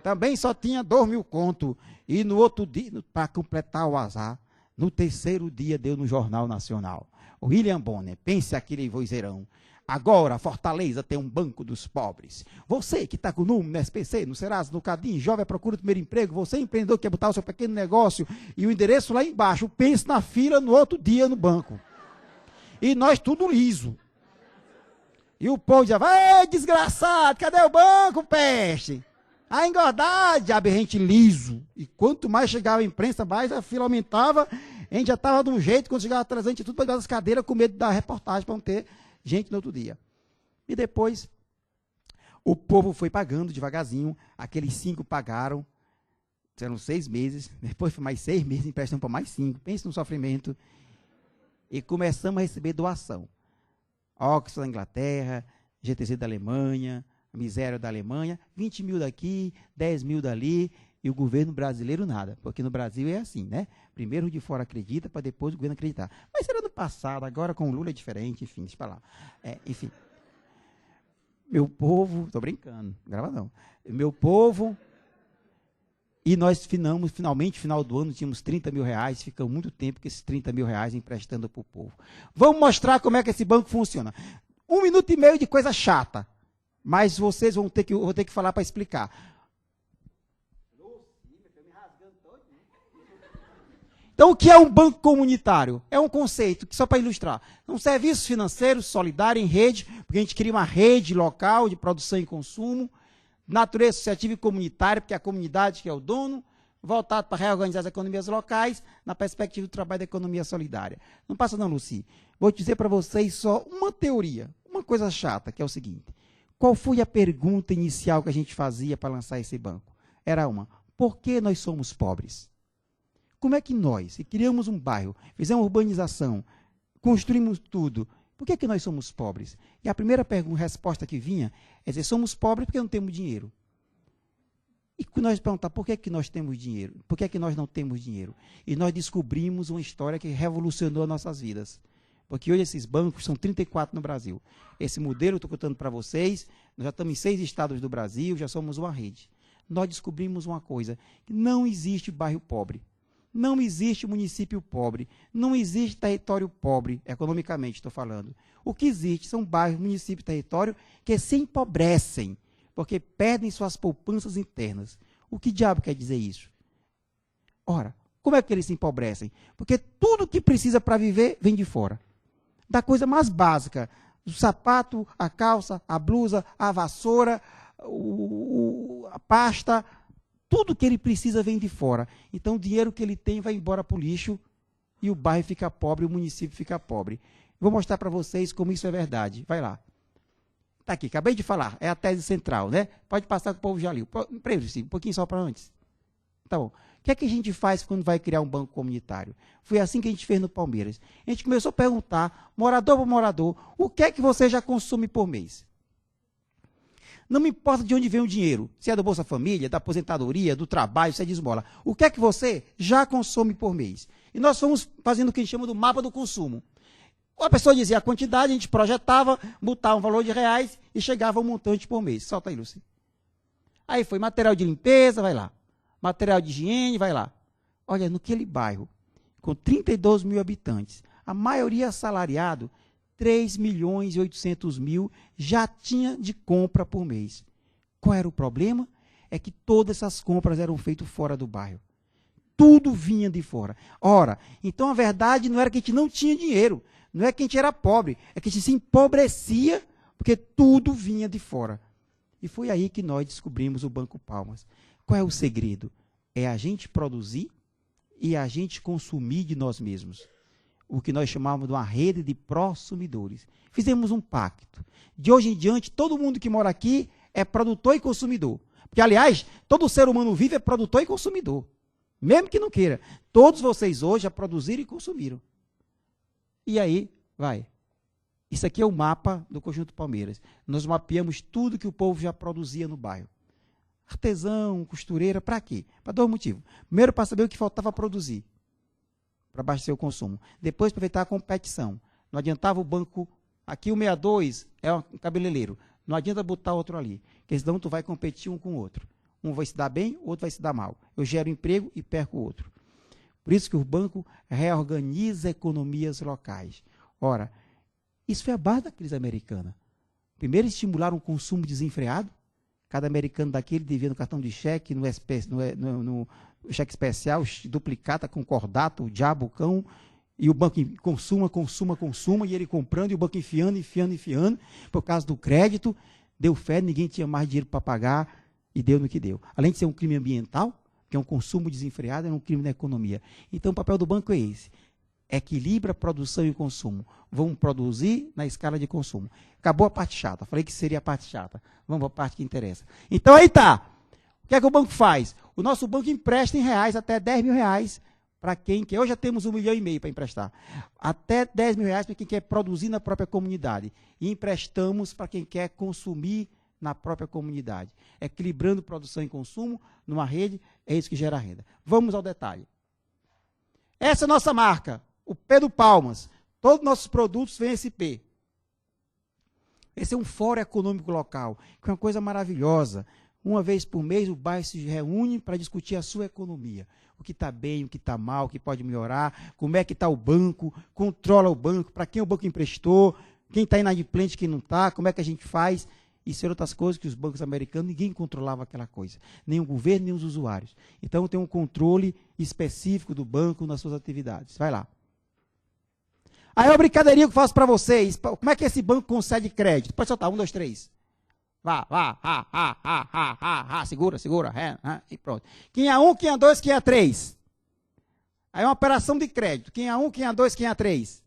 [SPEAKER 2] Também só tinha 2.000 conto. E no outro dia, para completar o azar, no terceiro dia deu no Jornal Nacional. William Bonner, pense aquele vozeirão. Agora, Fortaleza tem um banco dos pobres. Você que está com o número no SPC, no Serasa, no Cadim, jovem procura o primeiro emprego, você empreendedor que quer botar o seu pequeno negócio e o endereço lá embaixo, pense na fila no outro dia no banco. E nós tudo liso. E o povo já vai, desgraçado, cadê o banco, peste? A engordar, diabo, a gente liso. E quanto mais chegava a imprensa, mais a fila aumentava. A gente já estava de um jeito, quando chegava atrás, a gente tudo pegava as cadeiras com medo da reportagem para não ter gente no outro dia. E depois, o povo foi pagando devagarzinho. Aqueles 5 pagaram. Eram 6 meses. Depois foi mais 6 meses, emprestamos para mais 5. Pense no sofrimento. E começamos a receber doação. Oxford da Inglaterra, GTC da Alemanha, Miséria da Alemanha, 20.000 daqui, 10.000 dali, e o governo brasileiro nada, porque no Brasil é assim, né? Primeiro o de fora acredita, para depois o governo acreditar. Mas era no passado, agora com o Lula é diferente, enfim, deixa para lá. Enfim, meu povo, estou brincando, grava não. Meu povo, e nós finalmente, final do ano, tínhamos 30 mil reais, ficamos muito tempo com esses 30 mil reais emprestando para o povo. Vamos mostrar como é que esse banco funciona. 1 minuto e meio de coisa chata. Mas vocês vão ter que falar para explicar. Então, o que é um banco comunitário? É um conceito, que só para ilustrar, são serviços financeiros solidários em rede, porque a gente cria uma rede local de produção e consumo, natureza associativa e comunitária, porque é a comunidade que é o dono, voltado para reorganizar as economias locais, na perspectiva do trabalho da economia solidária. Não passa não, Luci. Vou dizer para vocês só uma teoria, uma coisa chata, que é o seguinte. Qual foi a pergunta inicial que a gente fazia para lançar esse banco? Era uma, por que nós somos pobres? Como é que nós, se criamos um bairro, fizemos urbanização, construímos tudo, por que nós somos pobres? E a primeira resposta que vinha é dizer, somos pobres porque não temos dinheiro. E nós perguntamos, por que nós temos dinheiro? Por que nós não temos dinheiro? E nós descobrimos uma história que revolucionou as nossas vidas. Porque hoje esses bancos são 34 no Brasil. Esse modelo, estou contando para vocês, nós já estamos em 6 estados do Brasil, já somos uma rede. Nós descobrimos uma coisa, que não existe bairro pobre, não existe município pobre, não existe território pobre, economicamente estou falando. O que existe são bairros, município e território que se empobrecem, porque perdem suas poupanças internas. O que diabo quer dizer isso? Ora, como é que eles se empobrecem? Porque tudo que precisa para viver vem de fora. Da coisa mais básica, o sapato, a calça, a blusa, a vassoura, a pasta, tudo que ele precisa vem de fora. Então o dinheiro que ele tem vai embora para o lixo e o bairro fica pobre, o município fica pobre. Vou mostrar para vocês como isso é verdade. Vai lá. Está aqui, acabei de falar, é a tese central, né? Pode passar que o povo já leu. Um pouquinho só para antes. Tá bom. O que é que a gente faz quando vai criar um banco comunitário? Foi assim que a gente fez no Palmeiras. A gente começou a perguntar, morador por morador, o que é que você já consome por mês? Não me importa de onde vem o dinheiro, se é do Bolsa Família, da aposentadoria, do trabalho, se é de esmola. O que é que você já consome por mês? E nós fomos fazendo o que a gente chama do mapa do consumo. A pessoa dizia a quantidade, a gente projetava, botava um valor de reais e chegava a um montante por mês. Solta aí, Lúcia. Aí foi material de limpeza, vai lá. Material de higiene, vai lá. Olha, naquele bairro, com 32 mil habitantes, a maioria assalariado, 3.800.000 já tinha de compra por mês. Qual era o problema? É que todas essas compras eram feitas fora do bairro. Tudo vinha de fora. Ora, então a verdade não era que a gente não tinha dinheiro, não é que a gente era pobre, é que a gente se empobrecia porque tudo vinha de fora. E foi aí que nós descobrimos o Banco Palmas. Qual é o segredo? É a gente produzir e a gente consumir de nós mesmos. O que nós chamávamos de uma rede de prosumidores. Fizemos um pacto. De hoje em diante, todo mundo que mora aqui é produtor e consumidor. Porque, aliás, todo ser humano vivo é produtor e consumidor. Mesmo que não queira. Todos vocês hoje já produziram e consumiram. E aí, vai. Isso aqui é o mapa do Conjunto Palmeiras. Nós mapeamos tudo que o povo já produzia no bairro. Artesão, costureira, para quê? Para dois motivos. Primeiro, para saber o que faltava produzir, para abastecer o consumo. Depois, para evitar a competição. Não adiantava o banco, aqui o 62 é um cabeleireiro. Não adianta botar outro ali, porque senão tu vai competir um com o outro. Um vai se dar bem, o outro vai se dar mal. Eu gero emprego e perco o outro. Por isso que o banco reorganiza economias locais. Ora, isso foi a base da crise americana. Primeiro, estimularam o consumo desenfreado. Cada americano daquele devia no cartão de cheque, no cheque especial, duplicata, concordato, o diabo, o cão, e o banco consuma, e ele comprando, e o banco enfiando, por causa do crédito, deu fé, ninguém tinha mais dinheiro para pagar, e deu no que deu. Além de ser um crime ambiental, que é um consumo desenfreado, é um crime na economia. Então, o papel do banco é esse. Equilibra a produção e o consumo. Vamos produzir na escala de consumo. Acabou a parte chata. Falei que seria a parte chata. Vamos para a parte que interessa. Então, aí tá. O que é que o banco faz? O nosso banco empresta em reais até 10 mil reais para quem quer. Hoje já temos 1,5 milhão para emprestar. Até 10 mil reais para quem quer produzir na própria comunidade. E emprestamos para quem quer consumir na própria comunidade. Equilibrando produção e consumo numa rede, é isso que gera renda. Vamos ao detalhe. Essa é a nossa marca. O P do Palmas. Todos os nossos produtos vêm esse P. Esse é um fórum econômico local, que é uma coisa maravilhosa. Uma vez por mês o bairro se reúne para discutir a sua economia. O que está bem, o que está mal, o que pode melhorar, como é que está o banco, controla o banco, para quem o banco emprestou, quem está inadimplente, quem não está, como é que a gente faz. Isso eram outras coisas que os bancos americanos, ninguém controlava aquela coisa. Nem o governo, nem os usuários. Então tem um controle específico do banco nas suas atividades. Vai lá. Aí é uma brincadeirinha que eu faço para vocês. Como é que esse banco concede crédito? Pode soltar, 1, 2, 3. Vá, segura, e pronto. Quem é 1, quem é 2, quem é 3? Aí é uma operação de crédito. Quem é 1, quem é 2, quem é 3?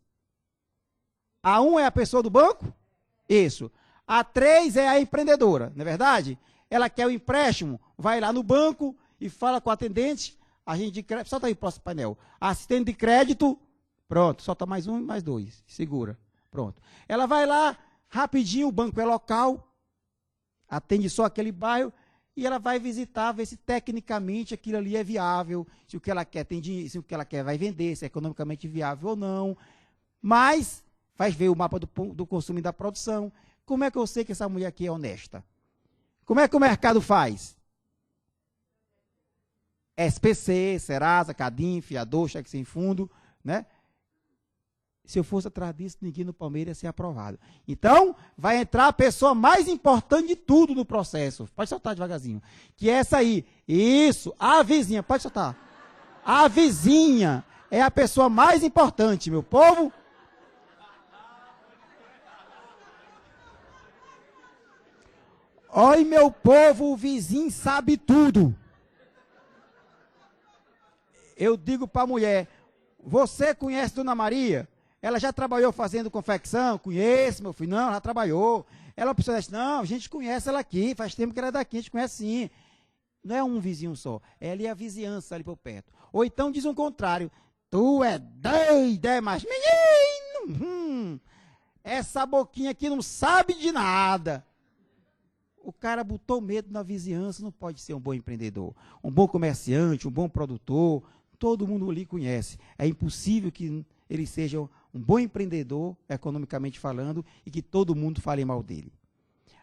[SPEAKER 2] A 1 é a pessoa do banco? Isso. A 3 é a empreendedora, não é verdade? Ela quer o empréstimo, vai lá no banco e fala com o atendente, agente de crédito, solta aí o próximo painel. Assistente de crédito, pronto, solta mais 1 e mais 2, segura, pronto. Ela vai lá, rapidinho, o banco é local, atende só aquele bairro, e ela vai visitar, ver se tecnicamente aquilo ali é viável, se o que ela quer tem dinheiro, se o que ela quer vai vender, se é economicamente viável ou não, mas vai ver o mapa do consumo e da produção. Como é que eu sei que essa mulher aqui é honesta? Como é que o mercado faz? SPC, Serasa, Cadim, Fiador, cheque sem fundo, né? Se eu fosse atrás disso, ninguém no Palmeiras ia ser aprovado. Então, vai entrar a pessoa mais importante de tudo no processo. Pode soltar devagarzinho. Que é essa aí. Isso, a vizinha, pode soltar. A vizinha é a pessoa mais importante, meu povo. Oi, meu povo, o vizinho sabe tudo. Eu digo para a mulher, você conhece Dona Maria? Ela já trabalhou fazendo confecção? Conheço, meu filho. Não, ela trabalhou. Ela pensou, não, a gente conhece ela aqui, faz tempo que ela é daqui, a gente conhece sim. Não é um vizinho só, é ali a vizinhança ali por perto. Ou então diz o contrário, tu é doido, mas menino, essa boquinha aqui não sabe de nada. O cara botou medo na vizinhança, não pode ser um bom empreendedor. Um bom comerciante, um bom produtor, todo mundo ali conhece. É impossível que ele seja um bom empreendedor, economicamente falando, e que todo mundo fale mal dele.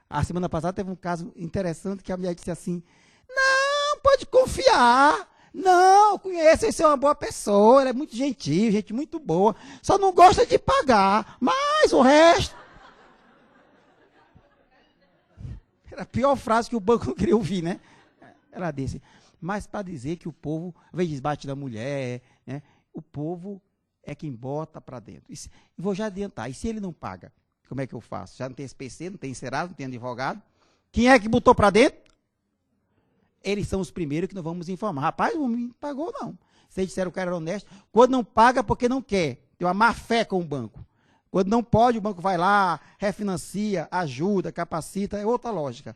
[SPEAKER 2] A semana passada teve um caso interessante que a mulher disse assim, não, pode confiar, Não, conheço, esse é uma boa pessoa, ele é muito gentil, gente muito boa, só não gosta de pagar, mas o resto... Era a pior frase que o banco não queria ouvir, né? Ela disse, mas para dizer que o povo, às vezes bate da mulher, né? O povo é quem bota para dentro. Vou já adiantar, e se ele não paga, como é que eu faço? Já não tem SPC, não tem Serasa, não tem advogado. Quem é que botou para dentro? Eles são os primeiros que nós vamos informar. Rapaz, não me pagou não. Vocês disseram que era honesto. Quando não paga, porque não quer. Tem uma má fé com o banco. Quando não pode, o banco vai lá, refinancia, ajuda, capacita, é outra lógica.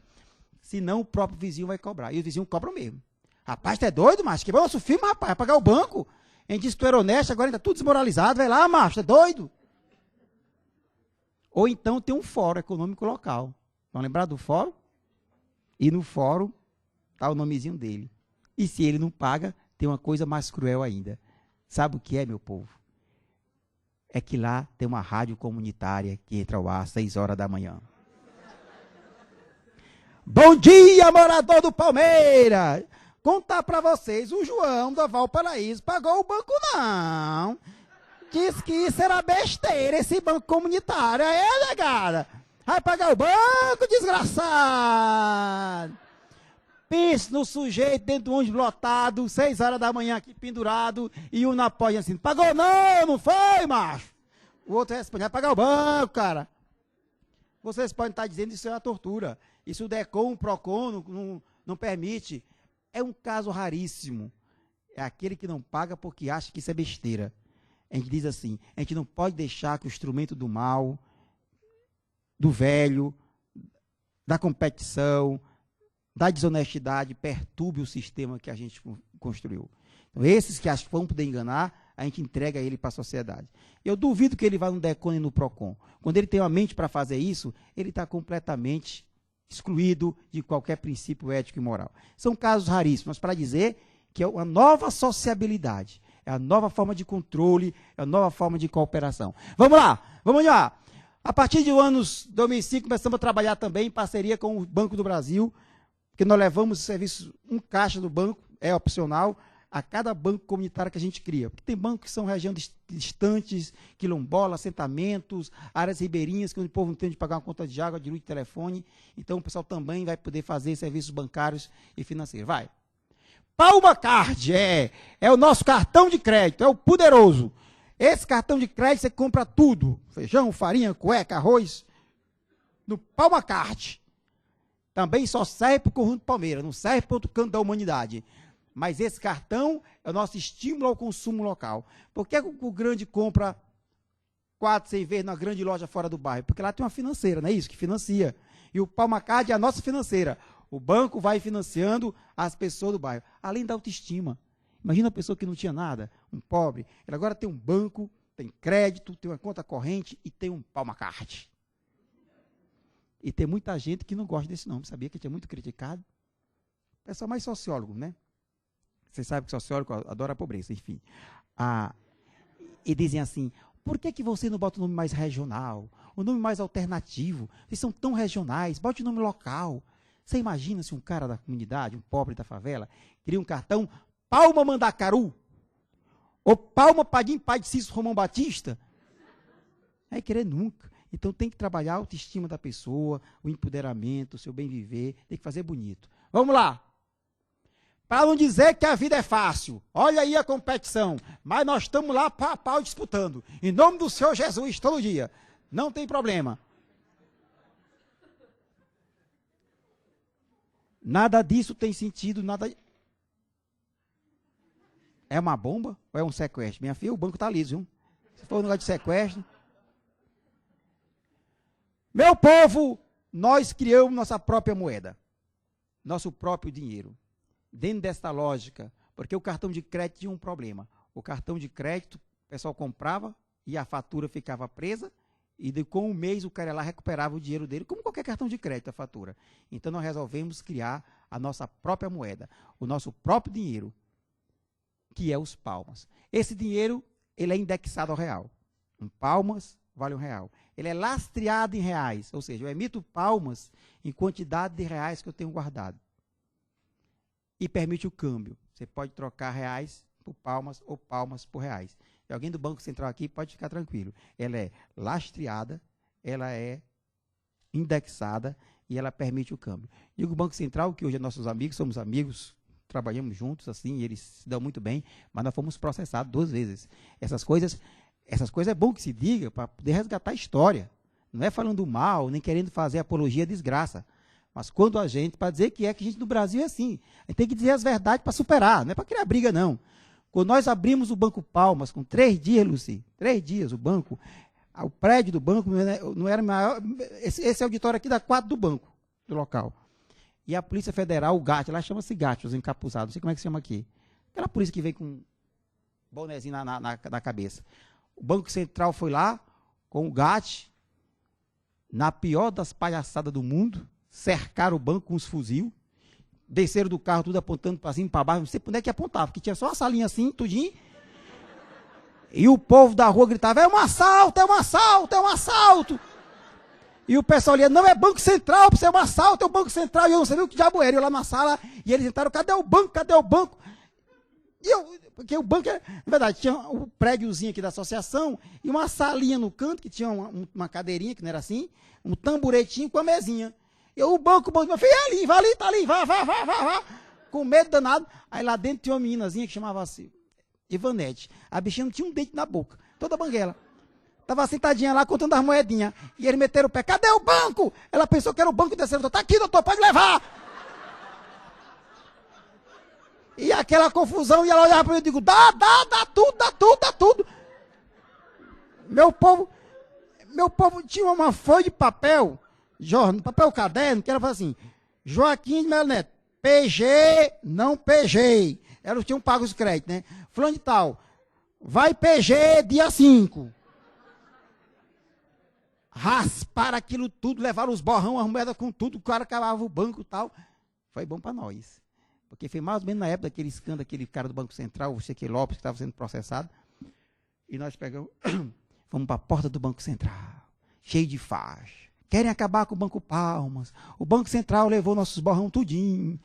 [SPEAKER 2] Senão o próprio vizinho vai cobrar. E os vizinhos cobram mesmo. Rapaz, tu é doido, macho? Quebrou nosso filme, rapaz, vai pagar o banco. A gente disse que tu era honesto, agora ainda tá tudo desmoralizado. Vai lá, macho, tu é doido? Ou então tem um fórum econômico local. Vão lembrar do fórum? E no fórum está o nomezinho dele. E se ele não paga, tem uma coisa mais cruel ainda. Sabe o que é, meu povo? É que lá tem uma rádio comunitária que entra ao ar às 6 horas da manhã. Bom dia, morador do Palmeiras! Contar para vocês, o João da Valparaíso pagou o banco não. Diz que isso era besteira, esse banco comunitário. É, negada? Vai pagar o banco, desgraçado! Pense no sujeito dentro do ônibus lotado, 6 horas da manhã aqui pendurado, e um na porta assim, pagou não, não foi, macho? O outro responde, vai pagar o banco, cara. Vocês podem estar dizendo que isso é uma tortura. Isso o DECOM, o PROCON não permite. É um caso raríssimo. É aquele que não paga porque acha que isso é besteira. A gente diz assim, a gente não pode deixar que o instrumento do mal, do velho, da competição, da desonestidade, perturbe o sistema que a gente construiu. Então, esses que acham que vão poder enganar, a gente entrega ele para a sociedade. Eu duvido que ele vá no DECON e no PROCON. Quando ele tem uma mente para fazer isso, ele está completamente excluído de qualquer princípio ético e moral. São casos raríssimos, para dizer que é uma nova sociabilidade, é a nova forma de controle, é a nova forma de cooperação. Vamos lá. A partir do ano 2005, começamos a trabalhar também em parceria com o Banco do Brasil, porque nós levamos o serviço, um caixa do banco, é opcional, a cada banco comunitário que a gente cria. Porque tem bancos que são regiões distantes, quilombola, assentamentos, áreas ribeirinhas, que o povo não tem de pagar uma conta de água, de luz, de telefone. Então, o pessoal também vai poder fazer serviços bancários e financeiros. Vai. Palma Card é o nosso cartão de crédito, é o poderoso. Esse cartão de crédito você compra tudo. Feijão, farinha, cueca, arroz. No Palma Card. Também só serve para o conjunto Palmeiras, não serve para outro canto da humanidade. Mas esse cartão é o nosso estímulo ao consumo local. Por que o grande compra 4, 6 vezes na grande loja fora do bairro? Porque lá tem uma financeira, não é isso? Que financia. E o Palma Card é a nossa financeira. O banco vai financiando as pessoas do bairro. Além da autoestima. Imagina a pessoa que não tinha nada, um pobre. Ele agora tem um banco, tem crédito, tem uma conta corrente e tem um Palma Card. E tem muita gente que não gosta desse nome, sabia que tinha muito criticado? Pessoal mais sociólogo, né? Vocês sabem que sociólogo adora a pobreza, enfim. E dizem assim, por que você não bota o nome mais regional, o nome mais alternativo? Vocês são tão regionais, bote o nome local. Você imagina se um cara da comunidade, um pobre da favela, cria um cartão Palma Mandacaru? Ou Palma Padim Pai de Cícero Romão Batista? Não vai querer nunca. Então tem que trabalhar a autoestima da pessoa, o empoderamento, o seu bem viver, tem que fazer bonito. Vamos lá. Para não dizer que a vida é fácil, olha aí a competição, mas nós estamos lá pau a pau disputando, em nome do Senhor Jesus, todo dia. Não tem problema. Nada disso tem sentido, nada... É uma bomba ou é um sequestro? Minha filha, o banco está liso, viu? Se for um negócio de sequestro... Meu povo, nós criamos nossa própria moeda, nosso próprio dinheiro. Dentro desta lógica, porque o cartão de crédito tinha um problema. O cartão de crédito, o pessoal comprava e a fatura ficava presa, e com um mês o cara lá recuperava o dinheiro dele, como qualquer cartão de crédito, a fatura. Então nós resolvemos criar a nossa própria moeda, o nosso próprio dinheiro, que é os palmas. Esse dinheiro, ele é indexado ao real. Um palmas vale R$1. Ele é lastreado em reais, ou seja, eu emito palmas em quantidade de reais que eu tenho guardado. E permite o câmbio. Você pode trocar reais por palmas ou palmas por reais. E alguém do Banco Central aqui pode ficar tranquilo. Ela é lastreada, ela é indexada e ela permite o câmbio. Digo o Banco Central, que hoje é nossos amigos, somos amigos, trabalhamos juntos, assim, e eles se dão muito bem, mas nós fomos processados 2 vezes. Essas coisas é bom que se diga para poder resgatar a história. Não é falando mal, nem querendo fazer apologia à desgraça. Mas quando a gente, para dizer que a gente no Brasil é assim, a gente tem que dizer as verdades para superar, não é para criar briga, não. Quando nós abrimos o Banco Palmas, com 3 dias, Luci, 3 dias o banco, o prédio do banco não era maior, esse auditório aqui dá 4 do banco, do local. E a Polícia Federal, o GAT, lá chama-se GAT, os encapuzados, não sei como é que se chama aqui. Aquela polícia que vem com um bonezinho na cabeça. O Banco Central foi lá, com o GAT, na pior das palhaçadas do mundo, cercaram o banco com os fuzil, desceram do carro tudo apontando para cima e para baixo, não sei para onde é que apontava, porque tinha só uma salinha assim, tudinho. E o povo da rua gritava, é um assalto, é um assalto, é um assalto. E o pessoal ali, não é Banco Central, é um assalto, é o Banco Central. E eu não sabia o que diabo era. Eu lá na sala, e eles entraram, cadê o banco, cadê o banco? Porque o banco, na verdade, tinha um prédiozinho aqui da associação e uma salinha no canto, que tinha uma cadeirinha, que não era assim, um tamburetinho com a mesinha. E o banco, meu filho, é ali, vai ali, tá ali, vai. Com medo danado. Aí lá dentro tinha uma meninazinha que chamava-se Ivanete. A bichinha não tinha um dente na boca, toda banguela. Estava sentadinha lá contando as moedinhas. E eles meteram o pé, cadê o banco? Ela pensou que era o banco e desceram, tá aqui, doutor, pode levar. E aquela confusão, e ela olhava para mim e eu digo, dá tudo. Meu povo tinha uma folha de papel, papel caderno, que era assim, Joaquim de Melo Neto, PG, não PG. Elas tinham pago os créditos, né? Fulano de tal, vai PG dia 5. Rasparam aquilo tudo, levaram os borrão, as moedas com tudo, o cara acabava o banco e tal. Foi bom para nós. Porque foi mais ou menos na época daquele escândalo, aquele cara do Banco Central, o Cheque Lopes, que estava sendo processado. E nós pegamos, fomos para a porta do Banco Central, cheio de faixa. Querem acabar com o Banco Palmas. O Banco Central levou nossos borrão tudinho.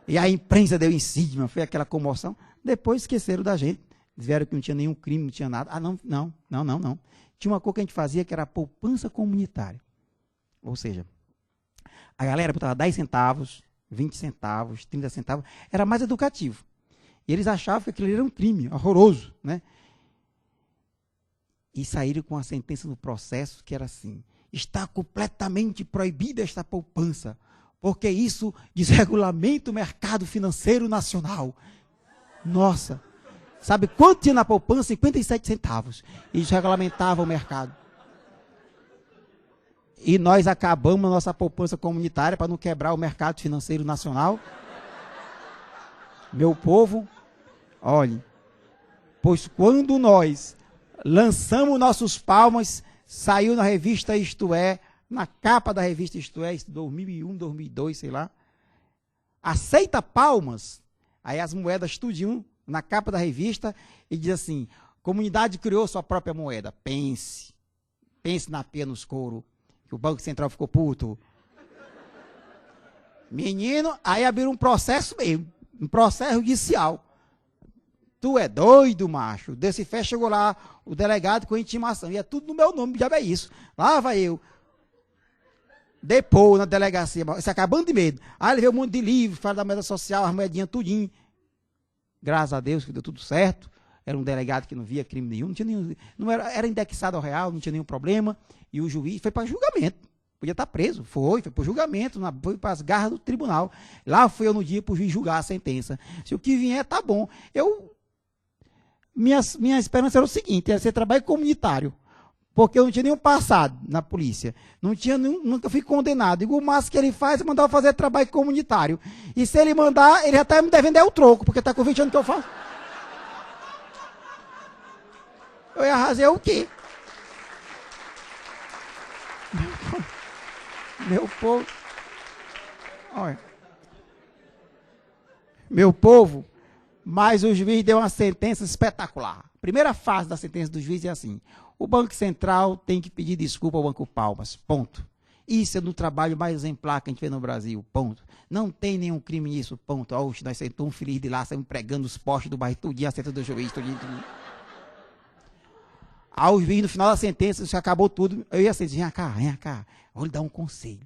[SPEAKER 2] E a imprensa deu em cima, foi aquela comoção. Depois esqueceram da gente. Vieram que não tinha nenhum crime, não tinha nada. Ah, não. Tinha uma coisa que a gente fazia que era a poupança comunitária. Ou seja, a galera botava 10 centavos, 20 centavos, 30 centavos, era mais educativo. E eles achavam que aquilo era um crime horroroso, né? E saíram com a sentença no processo que era assim, está completamente proibida esta poupança, porque isso desregulamenta o mercado financeiro nacional. Nossa! Sabe quanto tinha na poupança? 57 centavos. E desregulamentava o mercado. E nós acabamos a nossa poupança comunitária para não quebrar o mercado financeiro nacional. Meu povo, olhe, pois quando nós lançamos nossos palmas, saiu na revista Isto É, na capa da revista Isto É, 2001, 2002, sei lá, aceita palmas, aí as moedas tudinho na capa da revista, e diz assim, comunidade criou sua própria moeda, pense na pia nos couro, que o Banco Central ficou puto. Menino, aí abriram um processo mesmo, um processo judicial. Tu é doido, macho. Desse fé chegou lá o delegado com intimação, e é tudo no meu nome, já é isso. Lá vai eu. Depois, na delegacia, se acabando de medo. Aí ele veio um monte de livro, fala da moeda social, as moedinhas, tudinho. Graças a Deus que deu tudo certo. Era um delegado que não via crime nenhum, era indexado ao real, não tinha nenhum problema. E o juiz foi para julgamento. Podia estar preso. Foi para o julgamento, foi para as garras do tribunal. Lá fui eu no dia para o juiz julgar a sentença. Se o que vier, tá bom. Minha esperança era o seguinte, era ser trabalho comunitário. Porque eu não tinha nenhum passado na polícia. Nunca fui condenado. E o máximo que ele faz é mandar eu fazer trabalho comunitário. E se ele mandar, ele já está me devendo o troco, porque está com 20 anos que eu faço. Eu ia fazer o quê? Meu povo. Olha. Meu povo, mas o juiz deu uma sentença espetacular. A primeira fase da sentença do juiz é assim: o Banco Central tem que pedir desculpa ao Banco Palmas, ponto. Isso é no trabalho mais exemplar que a gente vê no Brasil, ponto. Não tem nenhum crime nisso, ponto. Oxe, nós saímos tão felizes de lá, saímos pregando os postes do bairro, tudinho, acertando do juiz, tudinho. Ao vir no final da sentença, já acabou tudo, eu ia assim, vem cá, vou lhe dar um conselho.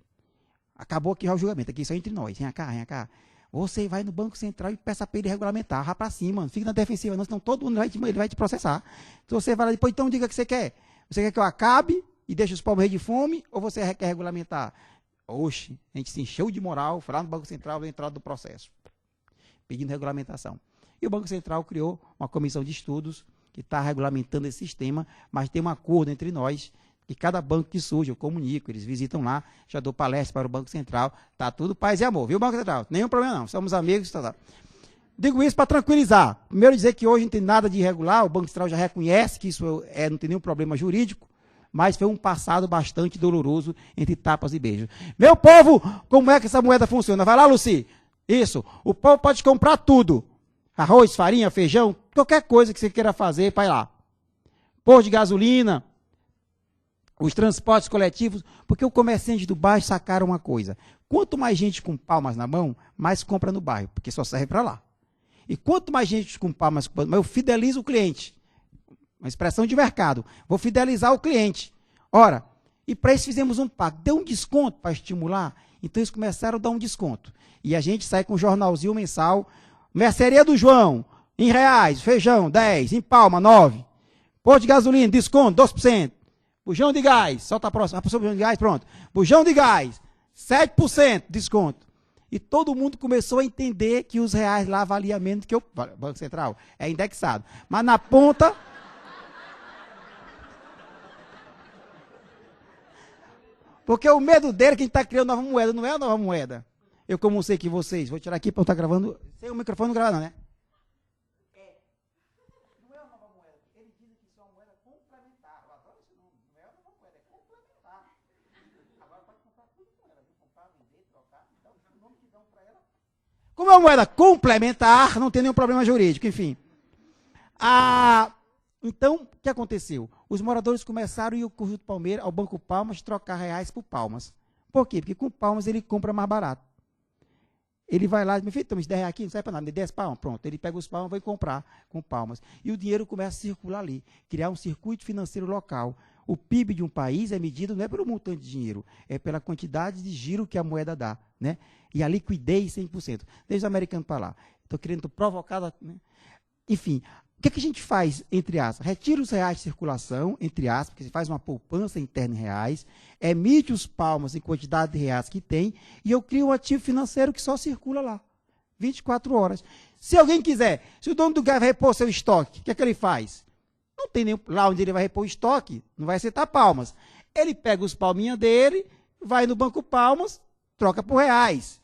[SPEAKER 2] Acabou aqui já o julgamento, aqui só entre nós, vem cá. Você vai no Banco Central e peça para ele regulamentar, vá para cima, não fique na defensiva, não, senão todo mundo ele vai te processar. Então você vai lá depois, então diga o que você quer. Você quer que eu acabe e deixe os pobres morrer de fome, ou você quer regulamentar? Oxe, a gente se encheu de moral, foi lá no Banco Central, na entrada do processo, pedindo regulamentação. E o Banco Central criou uma comissão de estudos que está regulamentando esse sistema, mas tem um acordo entre nós, que cada banco que surge, eu comunico, eles visitam lá, já dou palestra para o Banco Central, tá tudo paz e amor, viu, Banco Central? Nenhum problema não, somos amigos, tá. Digo isso para tranquilizar. Primeiro dizer que hoje não tem nada de irregular, o Banco Central já reconhece que isso não tem nenhum problema jurídico, mas foi um passado bastante doloroso entre tapas e beijos. Meu povo, como é que essa moeda funciona? Vai lá, Luci. Isso, o povo pode comprar tudo. Arroz, farinha, feijão, qualquer coisa que você queira fazer, vai lá. Posto de gasolina, os transportes coletivos, porque o comerciante do bairro sacaram uma coisa. Quanto mais gente com palmas na mão, mais compra no bairro, porque só serve para lá. E quanto mais gente com palmas, eu fidelizo o cliente. Uma expressão de mercado. Vou fidelizar o cliente. Ora, e para isso fizemos um pacto. Deu um desconto para estimular. Então eles começaram a dar um desconto. E a gente sai com um jornalzinho mensal. Mercearia do João, em reais, feijão, 10, em palma, 9. Posto de gasolina, desconto, 2%. Bujão de gás, solta a próxima, bujão de gás, pronto. Bujão de gás, 7% desconto. E todo mundo começou a entender que os reais lá valiam menos que o Banco Central. É indexado. Mas na ponta... Porque o medo dele é que a gente está criando nova moeda, não é a nova moeda. Eu, como sei que vocês, vou tirar aqui para eu estar gravando, sem o microfone não grava não, né? Não é a nova moeda. Ele diz que isso é uma moeda complementar. Eu adoro esse nome. Não é a nova moeda, é complementar. Agora pode comprar tudo com ela, viu? Comprar, vender, trocar, então o nome que dão para ela. Como é uma moeda complementar, não tem nenhum problema jurídico, enfim. Então, o que aconteceu? Os moradores começaram a ir ao Conjunto Palmeira, ao Banco Palmas, trocar reais por palmas. Por quê? Porque com palmas ele compra mais barato. Ele vai lá e diz, meu filho, toma 10 reais aqui, não serve para nada, me 10 palmas, pronto. Ele pega os palmas e vai comprar com palmas. E o dinheiro começa a circular ali, criar um circuito financeiro local. O PIB de um país é medido não é pelo montante de dinheiro, é pela quantidade de giro que a moeda dá, né? E a liquidez 100%. Desde o americano para lá. Estou querendo provocar... Né? Enfim... O que a gente faz, entre aspas? Retira os reais de circulação, entre aspas, porque você faz uma poupança interna em reais, emite os palmas em quantidade de reais que tem, e eu crio um ativo financeiro que só circula lá, 24 horas. Se alguém quiser, se o dono do gás vai repor seu estoque, o que é que ele faz? Não tem nem lá onde ele vai repor o estoque, não vai aceitar palmas. Ele pega os palminhas dele, vai no Banco Palmas, troca por reais.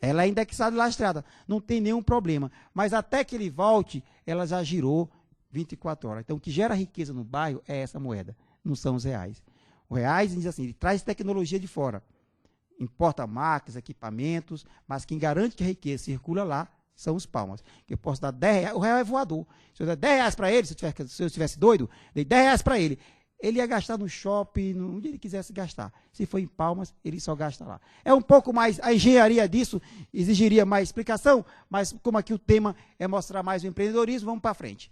[SPEAKER 2] Ela é indexada e lastrada, não tem nenhum problema. Mas até que ele volte, ela já girou 24 horas. Então, o que gera riqueza no bairro é essa moeda, não são os reais. O reais, diz assim, ele traz tecnologia de fora. Importa máquinas, equipamentos, mas quem garante que a riqueza circula lá são os palmas. Eu posso dar 10 reais, o real é voador. Se eu der 10 reais para ele, se eu estivesse doido, dei 10 reais para ele. Ele ia gastar no shopping, onde ele quisesse gastar. Se for em palmas, ele só gasta lá. É um pouco mais, a engenharia disso exigiria mais explicação, mas como aqui o tema é mostrar mais o empreendedorismo, vamos para frente.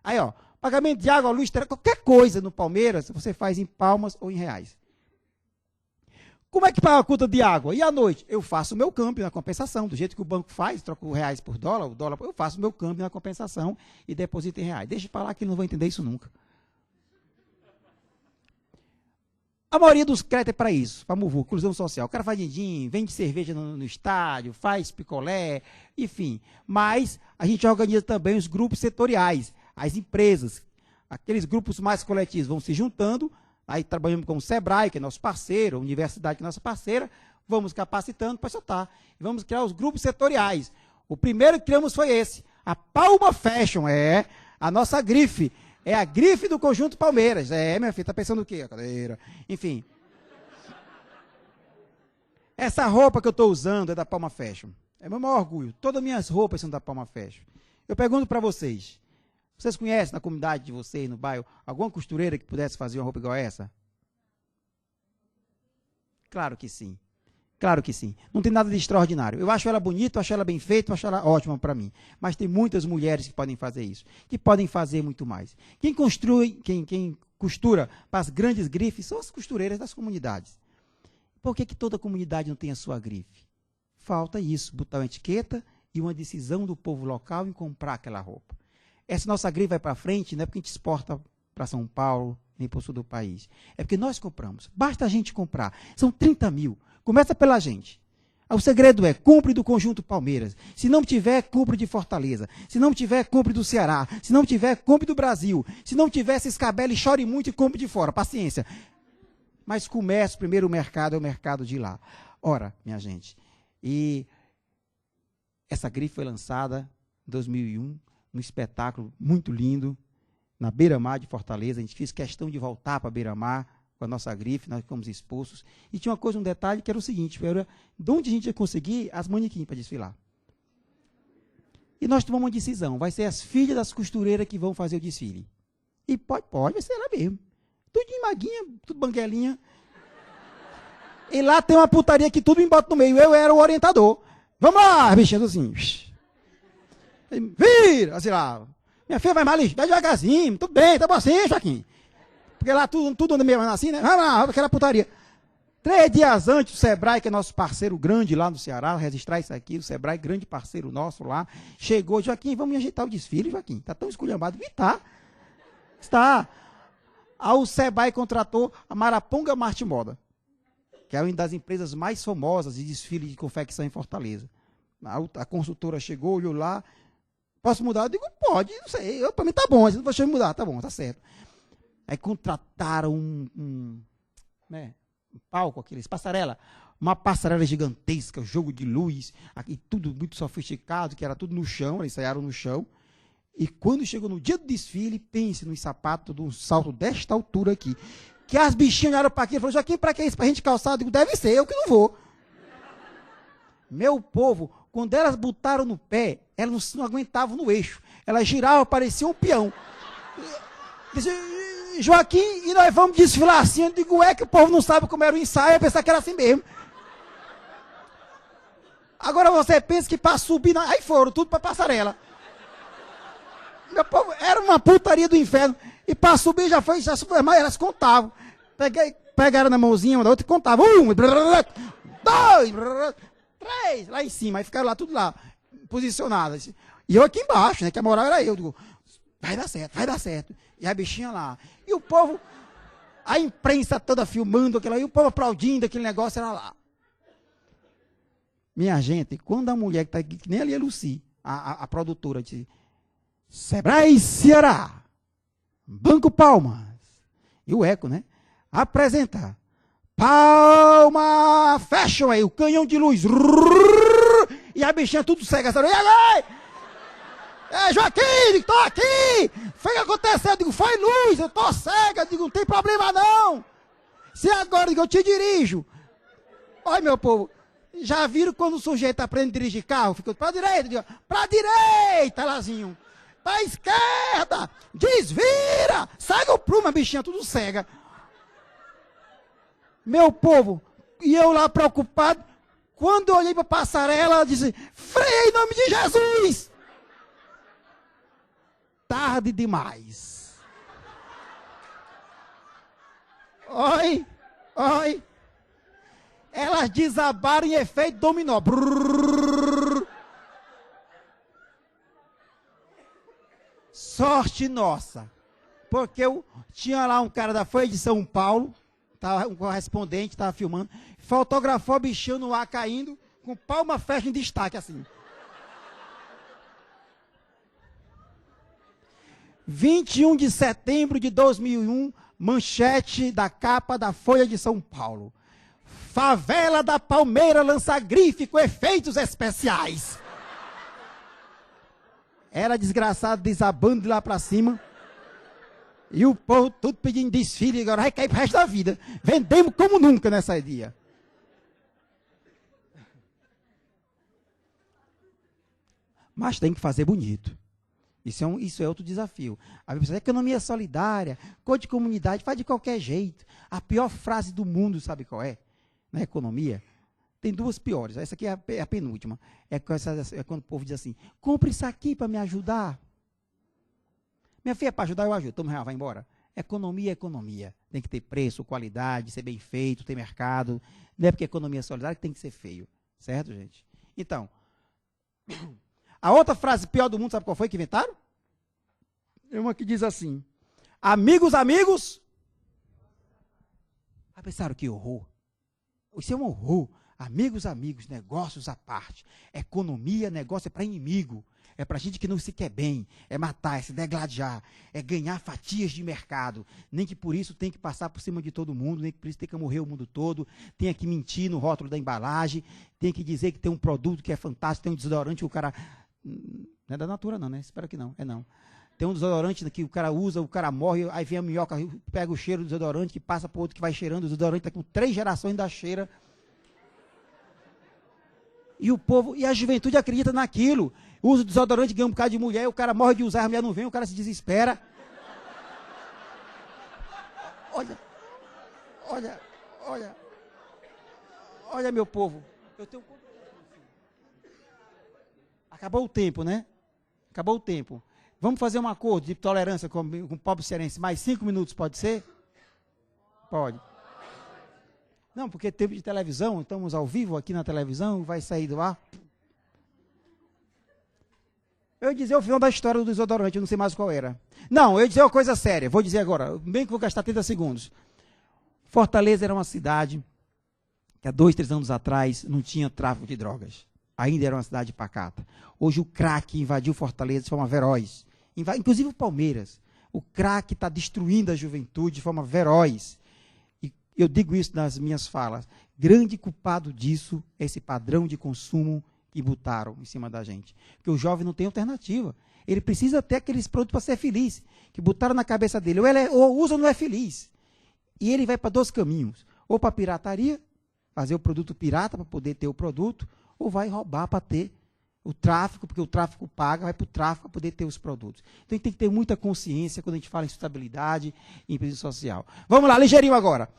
[SPEAKER 2] Aí, ó, pagamento de água, luz, qualquer coisa no Palmeiras, você faz em palmas ou em reais. Como é que paga a conta de água? E à noite? Eu faço o meu câmbio na compensação, do jeito que o banco faz, troco reais por dólar, o dólar, eu faço o meu câmbio na compensação e deposito em reais. Deixa eu falar que eles não vão entender isso nunca. A maioria dos créditos é para isso, para muvuca, inclusão social. O cara faz din-din, vende cerveja no estádio, faz picolé, enfim. Mas a gente organiza também os grupos setoriais, as empresas. Aqueles grupos mais coletivos vão se juntando, aí trabalhamos com o Sebrae, que é nosso parceiro, a universidade, que é nossa parceira, vamos capacitando para soltar. E vamos criar os grupos setoriais. O primeiro que criamos foi esse, a Palma Fashion, a nossa grife. É a grife do Conjunto Palmeiras. Minha filha, tá pensando o quê? A cadeira. Enfim. Essa roupa que eu estou usando é da Palma Fashion. É meu maior orgulho. Todas as minhas roupas são da Palma Fashion. Eu pergunto para vocês. Vocês conhecem na comunidade de vocês, no bairro, alguma costureira que pudesse fazer uma roupa igual a essa? Claro que sim. Claro que sim. Não tem nada de extraordinário. Eu acho ela bonita, eu acho ela bem feita, eu acho ela ótima para mim. Mas tem muitas mulheres que podem fazer isso, que podem fazer muito mais. Quem costura para as grandes grifes são as costureiras das comunidades. Por que toda comunidade não tem a sua grife? Falta isso, botar uma etiqueta e uma decisão do povo local em comprar aquela roupa. Essa nossa grife vai para frente, não é porque a gente exporta para São Paulo, nem para o sul do país. É porque nós compramos. Basta a gente comprar. São 30 mil. Começa pela gente. O segredo é, compre do Conjunto Palmeiras. Se não tiver, compre de Fortaleza. Se não tiver, compre do Ceará. Se não tiver, compre do Brasil. Se não tiver, se escabele, chore muito e compre de fora. Paciência. Mas comece, primeiro o mercado é o mercado de lá. Ora, minha gente, e essa grife foi lançada em 2001, num espetáculo muito lindo, na Beira-Mar de Fortaleza. A gente fez questão de voltar para Beira-Mar com a nossa grife, nós fomos expulsos. E tinha uma coisa, um detalhe, que era o seguinte, era de onde a gente ia conseguir as manequins para desfilar. E nós tomamos uma decisão, vai ser as filhas das costureiras que vão fazer o desfile. E pode, vai ser ela mesmo. Tudo de maguinha, tudo banguelinha. E lá tem uma putaria que tudo me bota no meio. Eu era o orientador. Vamos lá, bichinha, assim. Vira, assim lá. Minha filha vai mais, vai devagarzinho. Tudo bem, tá bom assim, Joaquim. Porque lá tudo anda meio assim, né? Vamos lá, aquela putaria. 3 dias antes, o Sebrae, que é nosso parceiro grande lá no Ceará, registrar isso aqui, o Sebrae, grande parceiro nosso lá, chegou, Joaquim, vamos ajeitar o desfile, Joaquim. Tá tão esculhambado. E tá. Está. Aí o Sebrae contratou a Maraponga Marte Moda, que é uma das empresas mais famosas de desfile de confecção em Fortaleza. A consultora chegou, olhou lá, posso mudar? Eu digo, pode, não sei, para mim tá bom, não deixa eu mudar, tá bom, tá certo. Aí contrataram um palco, aqueles passarela, uma passarela gigantesca, jogo de luz, aqui tudo muito sofisticado, que era tudo no chão, eles ensaiaram no chão. E quando chegou no dia do desfile, pense nos sapatos de um salto desta altura aqui. Que as bichinhas olharam para aqui e falaram, Joaquim, para que isso? Para a gente calçar? Eu digo, deve ser, eu que não vou. Meu povo, quando elas botaram no pé, elas não aguentavam no eixo. Elas giravam, parecia um peão. Disse, Joaquim, e nós vamos desfilar assim? Eu digo, é que o povo não sabe como era o ensaio, eu pensava que era assim mesmo. Agora você pensa que para subir, aí foram, tudo para passarela. Meu povo, era uma putaria do inferno. E para subir já subiu, mas elas contavam. Pegaram na mãozinha uma da outra e contavam. 1, 2, 3, lá em cima. Aí ficaram lá, tudo lá, posicionadas. E eu aqui embaixo, né, que a moral era eu. Digo, vai dar certo, vai dar certo. E a bichinha lá. E o povo, a imprensa toda filmando aquilo aí, o povo aplaudindo aquele negócio, era lá. Minha gente, quando a mulher que está aqui, que nem ali a Lucy, a produtora, disse, Sebrae Ceará, Banco Palmas, e o Eco, né? Apresenta Palma Fashion aí, o canhão de luz. E a bichinha tudo cega. Joaquim, tô aqui. Foi o que aconteceu? Eu digo, foi luz, eu tô cega. Eu digo, não tem problema não. Se agora eu, digo, eu te dirijo. Olha, meu povo, já viram quando o sujeito aprende a dirigir carro? Fica pra direita, digo, pra direita, Lazinho. Pra esquerda, desvira, segue o prumo, a bichinha tudo cega. Meu povo, e eu lá preocupado, quando eu olhei para a passarela, ela disse, freia em nome de Jesus. Tarde demais. Oi. Elas desabaram em efeito dominó. Brrr. Sorte nossa, porque eu tinha lá um cara da Folha de São Paulo, tava, um correspondente, estava filmando, fotografou o bichinho no ar caindo, com Palma Fashion em destaque, assim. 21 de setembro de 2001, manchete da capa da Folha de São Paulo. Favela da Palmeira lança grife com efeitos especiais. Era desgraçado desabando de lá para cima. E o povo tudo pedindo desfile, agora vai cair pro resto da vida. Vendemos como nunca nessa dia. Mas tem que fazer bonito. Isso é outro desafio. A economia solidária, cor de comunidade, faz de qualquer jeito. A pior frase do mundo, sabe qual é? na economia, tem duas piores. Essa aqui é a penúltima. É quando o povo diz assim, compre isso aqui para me ajudar. Minha filha, para ajudar eu ajudo. Toma real, vai embora. Economia é economia. Tem que ter preço, qualidade, ser bem feito, ter mercado. Não é porque economia é solidária que tem que ser feio. Certo, gente? Então, a outra frase pior do mundo, sabe qual foi que inventaram? É uma que diz assim, amigos, amigos. Ah, pensaram que horror. Isso é um horror. Amigos, amigos, negócios à parte. Economia, negócio é para inimigo. É para gente que não se quer bem. É matar, é se degladiar. É ganhar fatias de mercado. Nem que por isso tem que passar por cima de todo mundo. Nem que por isso tem que morrer o mundo todo. Tem que mentir no rótulo da embalagem. Tem que dizer que tem um produto que é fantástico. Tem um desodorante que o cara... Não é da Natura não, né? Espero que não. É não. Tem um desodorante que o cara usa, o cara morre. Aí vem a minhoca, pega o cheiro do desodorante, que passa para outro que vai cheirando. O desodorante está com 3 gerações da cheira. E o povo, e a juventude acredita naquilo. Usa o desodorante, ganha um bocado de mulher, o cara morre de usar, a mulher não vem, o cara se desespera. Olha, meu povo. Eu tenho... Acabou o tempo, né? Acabou o tempo. Vamos fazer um acordo de tolerância com o pobre cearense. Mais 5 minutos, pode ser? Pode. Não, porque tempo de televisão, estamos ao vivo aqui na televisão, vai sair do ar. Eu ia dizer o final da história do desodorante, eu não sei mais qual era. Não, eu ia dizer uma coisa séria, vou dizer agora, bem que vou gastar 30 segundos. Fortaleza era uma cidade que há 2, 3 anos atrás não tinha tráfico de drogas. Ainda era uma cidade pacata. Hoje o crack invadiu Fortaleza de forma feroz. Inclusive o Palmeiras. O crack está destruindo a juventude de forma feroz. Eu digo isso nas minhas falas. Grande culpado disso é esse padrão de consumo que botaram em cima da gente. Porque o jovem não tem alternativa. Ele precisa ter aqueles produtos para ser feliz. Que botaram na cabeça dele. Ou usa ou não é feliz. E ele vai para 2 caminhos. Ou para pirataria, fazer o produto pirata para poder ter o produto, ou vai roubar para ter o tráfico, porque o tráfico paga, vai para o tráfico para poder ter os produtos. Então, a gente tem que ter muita consciência quando a gente fala em sustentabilidade e empresa social. Vamos lá, ligeirinho agora.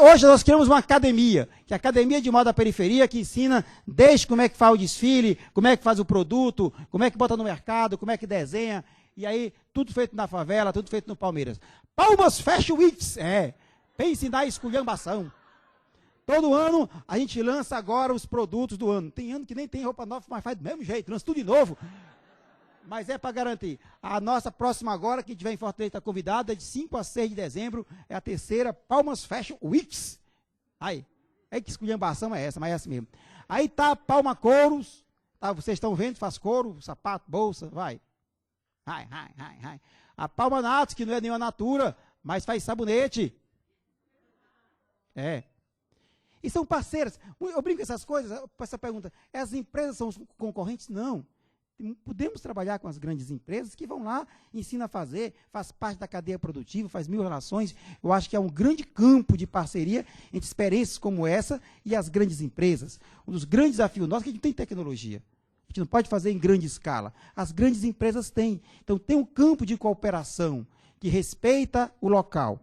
[SPEAKER 2] Hoje nós criamos uma academia, que é a Academia de Moda da Periferia, que ensina desde como é que faz o desfile, como é que faz o produto, como é que bota no mercado, como é que desenha, e aí tudo feito na favela, tudo feito no Palmeiras. Palmas Fashion Weeks, pense na esculhambação. Todo ano a gente lança agora os produtos do ano. Tem ano que nem tem roupa nova, mas faz do mesmo jeito, lança tudo de novo. Mas é para garantir. A nossa próxima agora, que tiver em Fortaleza, está convidada, é de 5 a 6 de dezembro, é a 3ª Palmas Fashion Weeks. Aí, que esculhambação é essa, mas é assim mesmo. Aí tá Palma Couros, tá, vocês estão vendo, faz couro, sapato, bolsa, vai. A Palma Natos, que não é nenhuma natura, mas faz sabonete. E são parceiras. Eu brinco com essas coisas, essa pergunta. As empresas são os concorrentes? Não. Podemos trabalhar com as grandes empresas que vão lá, ensinam a fazer, faz parte da cadeia produtiva, faz 1000 relações. Eu acho que é um grande campo de parceria entre experiências como essa e as grandes empresas. Um dos grandes desafios nossos é que a gente não tem tecnologia. A gente não pode fazer em grande escala. As grandes empresas têm. Então, tem um campo de cooperação que respeita o local,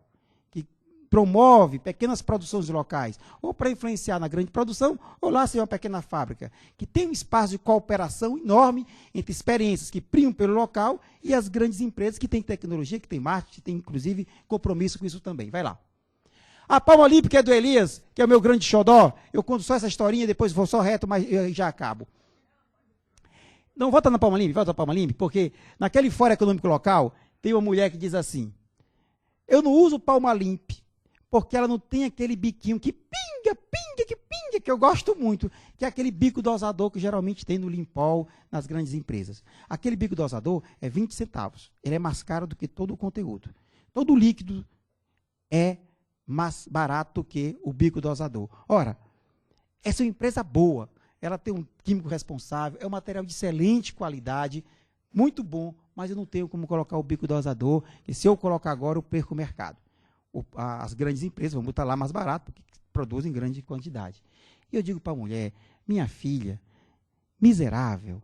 [SPEAKER 2] promove pequenas produções locais, ou para influenciar na grande produção, ou lá ser uma pequena fábrica, que tem um espaço de cooperação enorme entre experiências que primam pelo local e as grandes empresas que têm tecnologia, que têm marketing, que têm, inclusive, compromisso com isso também. Vai lá. A Palma Olímpica é do Elias, que é o meu grande xodó. Eu conto só essa historinha, depois vou só reto, mas eu já acabo. Não, volta na Palma Olímpica, porque naquele Fórum Econômico Local, tem uma mulher que diz assim, eu não uso Palma Olímpica, porque ela não tem aquele biquinho que pinga, que eu gosto muito, que é aquele bico dosador que geralmente tem no Limpol, nas grandes empresas. Aquele bico dosador é 20 centavos. Ele é mais caro do que todo o conteúdo. Todo líquido é mais barato do que o bico dosador. Ora, essa é uma empresa boa, ela tem um químico responsável, é um material de excelente qualidade, muito bom, mas eu não tenho como colocar o bico dosador, e se eu colocar agora, eu perco o mercado. As grandes empresas vão botar lá mais barato, porque produzem em grande quantidade. E eu digo para a mulher, minha filha, miserável,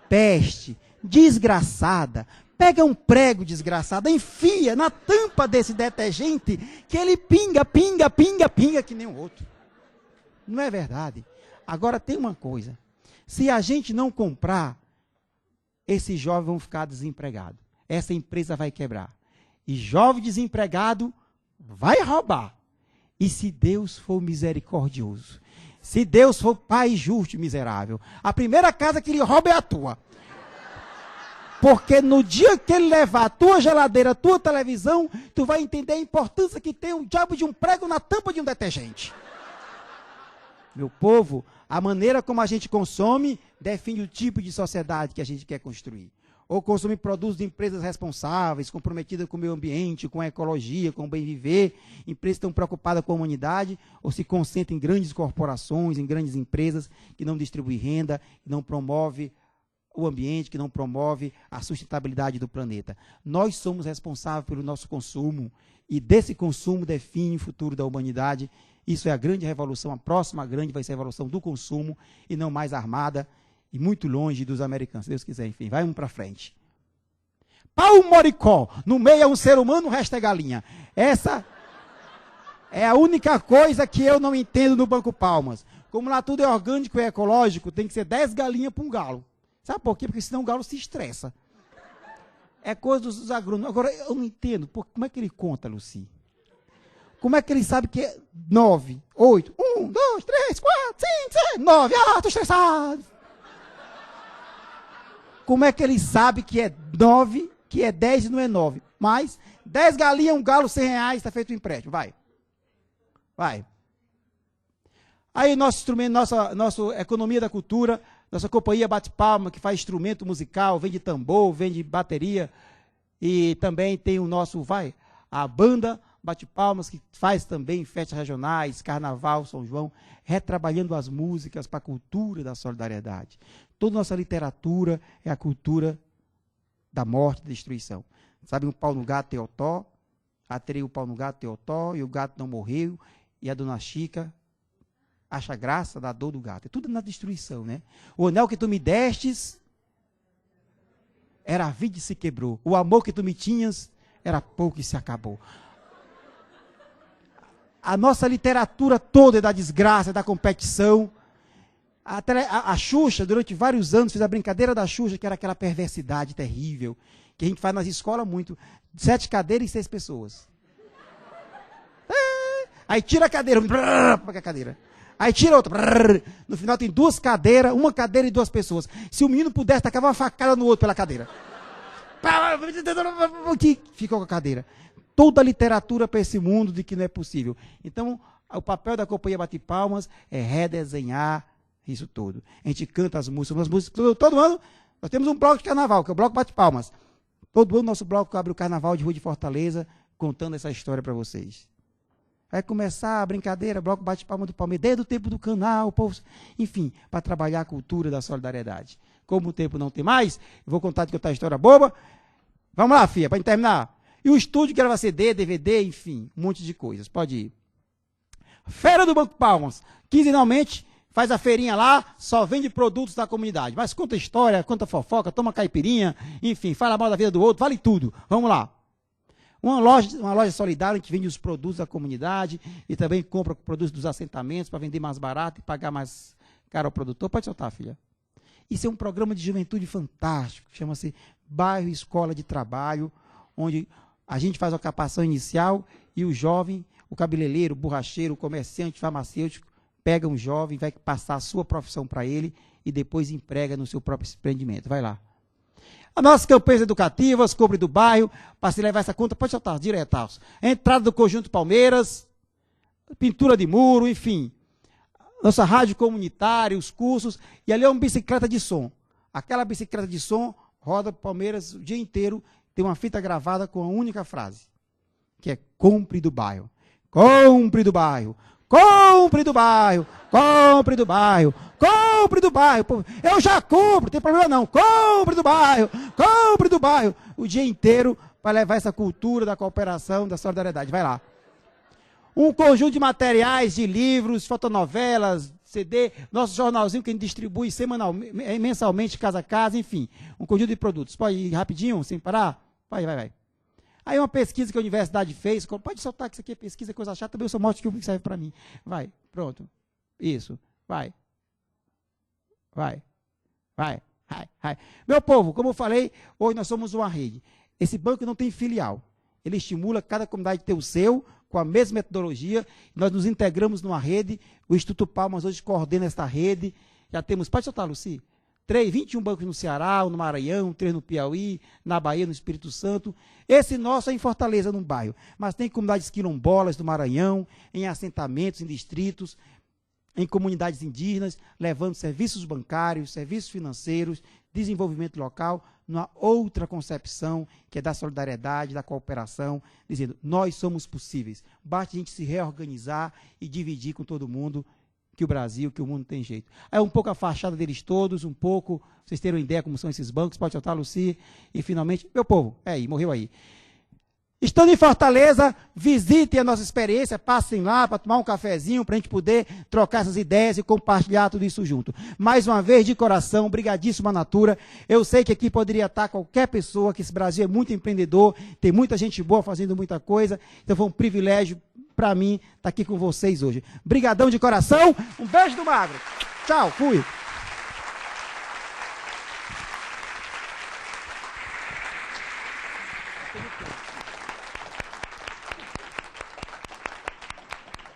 [SPEAKER 2] peste desgraçada, pega um prego desgraçado, enfia na tampa desse detergente, que ele pinga, pinga, pinga, pinga, que nem o outro. Não é verdade? Agora tem uma coisa, se a gente não comprar, esses jovens vão ficar desempregados. Essa empresa vai quebrar. E jovem desempregado vai roubar. E se Deus for misericordioso, se Deus for pai justo e miserável, a primeira casa que ele rouba é a tua. Porque no dia que ele levar a tua geladeira, a tua televisão, tu vai entender a importância que tem o diabo de um prego na tampa de um detergente. Meu povo, a maneira como a gente consome define o tipo de sociedade que a gente quer construir. Ou consumir produtos de empresas responsáveis, comprometidas com o meio ambiente, com a ecologia, com o bem viver, empresas que estão preocupadas com a humanidade, ou se concentram em grandes corporações, em grandes empresas que não distribuem renda, que não promove o ambiente, que não promove a sustentabilidade do planeta. Nós somos responsáveis pelo nosso consumo, e desse consumo define o futuro da humanidade. Isso é a grande revolução, a próxima grande vai ser a revolução do consumo, e não mais armada, e muito longe dos americanos, se Deus quiser, enfim, vai um para frente. Pau moricó, no meio é um ser humano, o resto é galinha. Essa é a única coisa que eu não entendo no Banco Palmas. Como lá tudo é orgânico e ecológico, tem que ser 10 galinhas para um galo. Sabe por quê? Porque senão o galo se estressa. É coisa dos agrônomos. Agora, eu não entendo, como é que ele conta, Luci? Como é que ele sabe que é 9, 8, 1, 2, 3, 4, 5, 6, 9, estou estressado. Como é que ele sabe que é 9, que é 10 e não é 9? Mas 10 galinhas, um galo, R$100, está feito o empréstimo. Vai. Vai. Aí nosso instrumento, nossa economia da cultura, nossa companhia Bate Palma, que faz instrumento musical, vende tambor, vende bateria. E também tem o nosso, a banda Bate Palmas, que faz também festas regionais, carnaval, São João, retrabalhando as músicas para a cultura da solidariedade. Toda nossa literatura é a cultura da morte e da destruição. Sabe, um pau no gato Teotó, atirei o pau no gato Teotó, e o gato não morreu, e a dona Chica acha graça da dor do gato. É tudo na destruição, né? O anel que tu me destes, era a vida e se quebrou. O amor que tu me tinhas, era pouco e se acabou. A nossa literatura toda é da desgraça, é da competição. A Xuxa, durante vários anos, fez a brincadeira da Xuxa, que era aquela perversidade terrível, que a gente faz nas escolas muito. 7 cadeiras e 6 pessoas. Aí tira a cadeira, para a cadeira. Aí tira outra. No final tem 2 cadeiras, 1 cadeira e 2 pessoas. Se o menino pudesse, tacava uma facada no outro pela cadeira. Ficou com a cadeira. Toda a literatura para esse mundo de que não é possível. Então, o papel da Companhia Bate Palmas é redesenhar isso tudo. A gente canta as músicas, todo ano, nós temos um bloco de carnaval, que é o Bloco Bate Palmas. Todo ano nosso bloco abre o Carnaval de Rua de Fortaleza, contando essa história para vocês. Vai começar a brincadeira, Bloco Bate Palmas do Palmeiras, desde o tempo do canal, o povo, enfim, para trabalhar a cultura da solidariedade. Como o tempo não tem mais, eu vou contar a história boba. Vamos lá, filha, para terminar. E o estúdio grava CD, DVD, enfim, um monte de coisas. Pode ir. Feira do Banco Palmas. Quinzenalmente, faz a feirinha lá, só vende produtos da comunidade. Mas conta história, conta fofoca, toma caipirinha, enfim, fala mal da vida do outro, vale tudo. Vamos lá. Uma loja solidária que vende os produtos da comunidade e também compra produtos dos assentamentos para vender mais barato e pagar mais caro ao produtor. Pode soltar, filha. Isso é um programa de juventude fantástico, chama-se Bairro Escola de Trabalho, onde a gente faz a capacitação inicial e o jovem, o cabeleireiro, o borracheiro, o comerciante, o farmacêutico, pega um jovem, vai passar a sua profissão para ele e depois emprega no seu próprio empreendimento. Vai lá. As nossas campanhas educativas, cobre do bairro, para se levar essa conta, pode soltar, diretaço. Entrada do Conjunto Palmeiras, pintura de muro, enfim. Nossa rádio comunitária, os cursos, e ali é uma bicicleta de som. Aquela bicicleta de som roda Palmeiras o dia inteiro, tem uma fita gravada com a única frase, que é compre do bairro. Compre do bairro. Compre do bairro. Compre do bairro. Compre do bairro. Eu já compro, não tem problema não. Compre do bairro. Compre do bairro. O dia inteiro para levar essa cultura da cooperação, da solidariedade. Vai lá. Um conjunto de materiais, de livros, fotonovelas, CD, nosso jornalzinho que a gente distribui mensalmente, casa a casa, enfim, um conjunto de produtos. Pode ir rapidinho, sem parar? Vai. Aí uma pesquisa que a universidade fez, pode soltar que isso aqui é pesquisa, coisa chata, também eu só mostro que serve para mim. Vai, pronto. Isso, vai. Meu povo, como eu falei, hoje nós somos uma rede. Esse banco não tem filial. Ele estimula cada comunidade a ter o seu, com a mesma metodologia. Nós nos integramos numa rede. O Instituto Palmas hoje coordena esta rede. Já temos, pode soltar, Luci? 21 bancos no Ceará, no Maranhão, 3 no Piauí, na Bahia, no Espírito Santo. Esse nosso é em Fortaleza, num bairro. Mas tem comunidades quilombolas do Maranhão, em assentamentos, em distritos, em comunidades indígenas, levando serviços bancários, serviços financeiros, desenvolvimento local, numa outra concepção, que é da solidariedade, da cooperação, dizendo, nós somos possíveis. Basta a gente se reorganizar e dividir com todo mundo que o Brasil, que o mundo tem jeito. É um pouco a fachada deles todos, um pouco, vocês terem uma ideia como são esses bancos, pode soltar, Luci, e finalmente, meu povo, morreu aí. Estando em Fortaleza, visitem a nossa experiência, passem lá para tomar um cafezinho, para a gente poder trocar essas ideias e compartilhar tudo isso junto. Mais uma vez, de coração, brigadíssimo a Natura. Eu sei que aqui poderia estar qualquer pessoa, que esse Brasil é muito empreendedor, tem muita gente boa fazendo muita coisa, então foi um privilégio para mim estar aqui com vocês hoje. Brigadão de coração, um beijo do Magro. Tchau, fui.